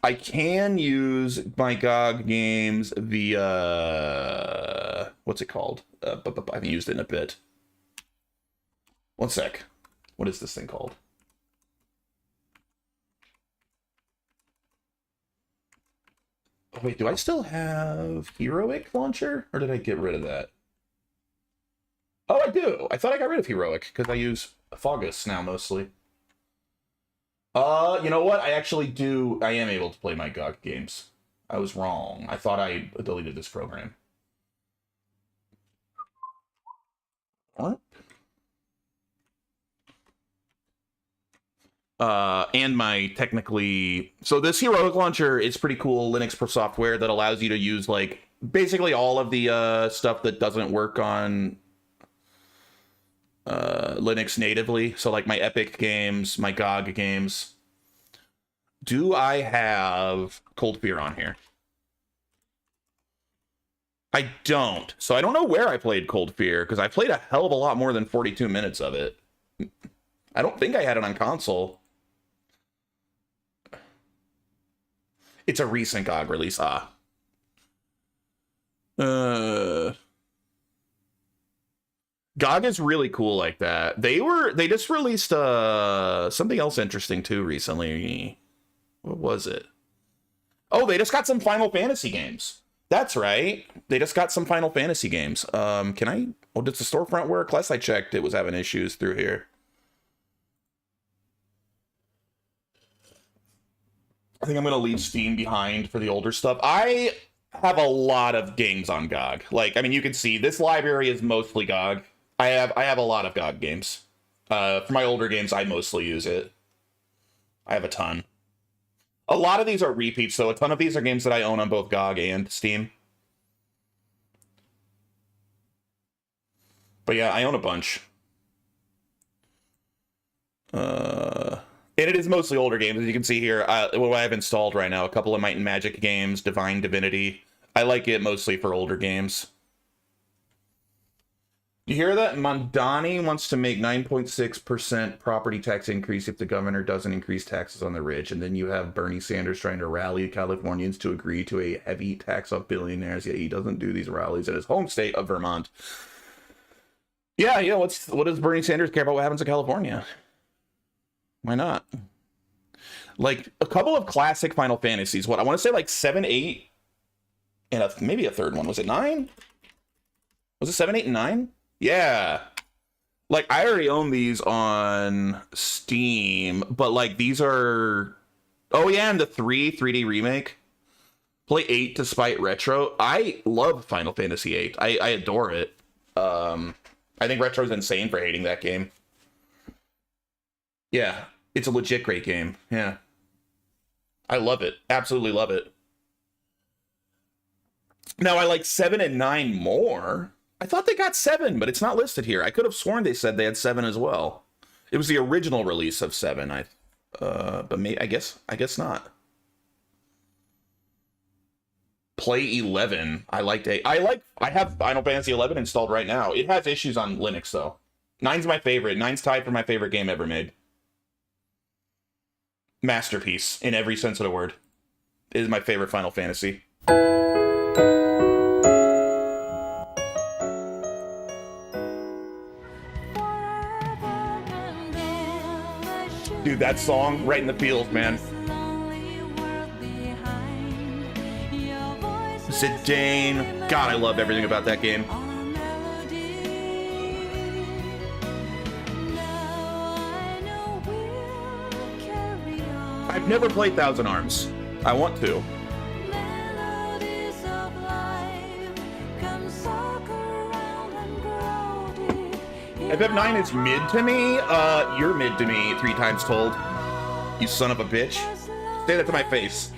S1: I can use my GOG games via... what's it called? I haven't used it in a bit. One sec. What is this thing called? Oh, wait, do I still have Heroic Launcher? Or did I get rid of that? Oh, I do. I thought I got rid of Heroic because I use Fogus now mostly. You know what? I actually do. I am able to play my GOG games. I was wrong. I thought I deleted this program. What? And my technically... So this Heroic Launcher is pretty cool Linux software that allows you to use, like, basically all of the stuff that doesn't work on Linux natively. So, like, my Epic games, my GOG games. Do I have Cold Fear on here? I don't. So I don't know where I played Cold Fear, because I played a hell of a lot more than 42 minutes of it. I don't think I had it on console. It's a recent GOG release. GOG is really cool like that. They just released something else interesting too recently. What was it? Oh, they just got some Final Fantasy games. That's right. They just got some Final Fantasy games. Can I... Oh, does the storefront work? Last I checked, it was having issues through here. I think I'm going to leave Steam behind for the older stuff. I have a lot of games on GOG. Like, I mean, you can see this library is mostly GOG. I have a lot of GOG games. For my older games, I mostly use it. I have a ton. A lot of these are repeats, so a ton of these are games that I own on both GOG and Steam. But yeah, I own a bunch. And it is mostly older games, as you can see here. What I have installed right now, a couple of Might and Magic games, Divine Divinity. I like it mostly for older games. You hear that? Mondani wants to make 9.6% property tax increase if the governor doesn't increase taxes on the rich. And then you have Bernie Sanders trying to rally Californians to agree to a heavy tax on billionaires, yet he doesn't do these rallies in his home state of Vermont. Yeah, what does Bernie Sanders care about what happens in California? Why not? Like, a couple of classic Final Fantasies. What, I want to say like 7, 8, and maybe a third one. Was it 9? Was it 7, 8, and 9? Yeah. Like, I already own these on Steam, but, like, these are... Oh, yeah, and the 3D remake. Play 8 despite retro. I love Final Fantasy 8. I adore it. I think Retro's insane for hating that game. Yeah, it's a legit great game. Yeah. I love it. Absolutely love it. Now, I like 7 and 9 more, I thought they got 7, but it's not listed here. I could have sworn they said they had 7 as well. It was the original release of 7. But maybe I guess not. Play 11. I have Final Fantasy 11 installed right now. It has issues on Linux though. 9's my favorite. 9's tied for my favorite game ever made. Masterpiece in every sense of the word. It is my favorite Final Fantasy. Dude, that song, right in the feels, man. Zidane. God, I love everything about that game. I've never played Thousand Arms. I want to. FF9 is mid to me. You're mid to me 3 times told. You son of a bitch. Say that to my face.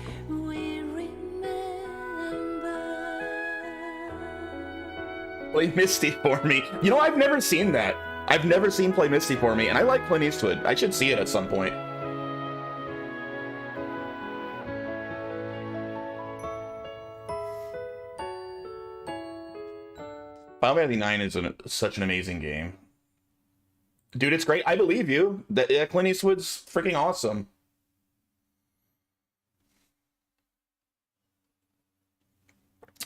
S1: Play Misty for me. You know, I've never seen that. I've never seen Play Misty for me, and I like Clint Eastwood. I should see it at some point. Final Fantasy IX is such an amazing game. Dude, it's great. I believe you. That Clint Eastwood's freaking awesome.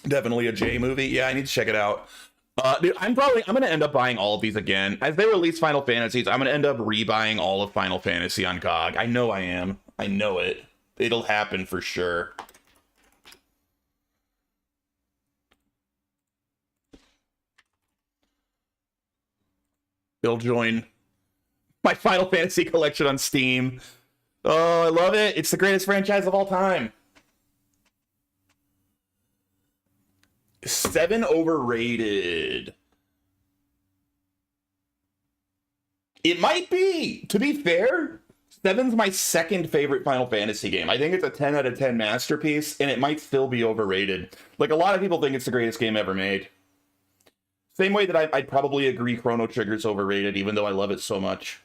S1: Definitely a J movie. Yeah, I need to check it out. Dude, I'm gonna end up buying all of these again. As they release Final Fantasies, I'm gonna end up rebuying all of Final Fantasy on GOG. I know I am. I know it. It'll happen for sure. It'll join my Final Fantasy collection on Steam. Oh, I love it. It's the greatest franchise of all time. 7 overrated. It might be. To be fair, 7's my second favorite Final Fantasy game. I think it's a 10 out of 10 masterpiece, and it might still be overrated. Like, a lot of people think it's the greatest game ever made. Same way that I'd probably agree Chrono Trigger's overrated, even though I love it so much.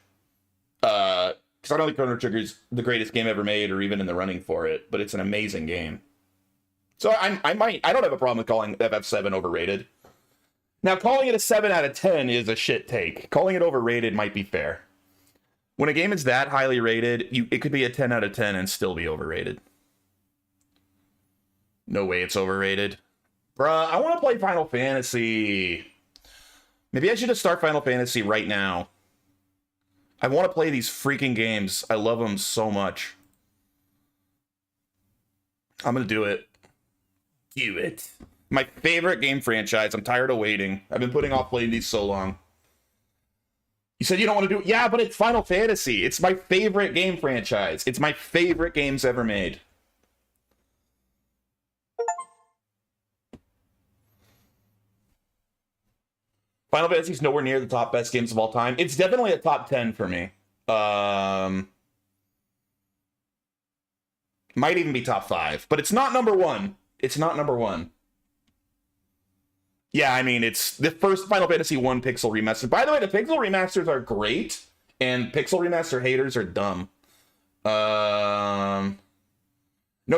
S1: Because I don't think Chrono Trigger's the greatest game ever made, or even in the running for it, but it's an amazing game. So I don't have a problem with calling FF7 overrated. Now, calling it a 7 out of 10 is a shit take. Calling it overrated might be fair. When a game is that highly rated, it could be a 10 out of 10 and still be overrated. No way it's overrated. Bruh, I want to play Final Fantasy. Maybe I should just start Final Fantasy right now. I want to play these freaking games. I love them so much. I'm going to do it. Do it. My favorite game franchise. I'm tired of waiting. I've been putting off playing these so long. You said you don't want to do it? Yeah, but it's Final Fantasy. It's my favorite game franchise. It's my favorite games ever made. Final Fantasy's nowhere near the top best games of all time. It's definitely a top 10 for me. Might even be top 5, but it's not number 1. It's not number 1. Yeah, I mean, it's the first Final Fantasy 1 pixel remaster. By the way, the pixel remasters are great, and pixel remaster haters are dumb.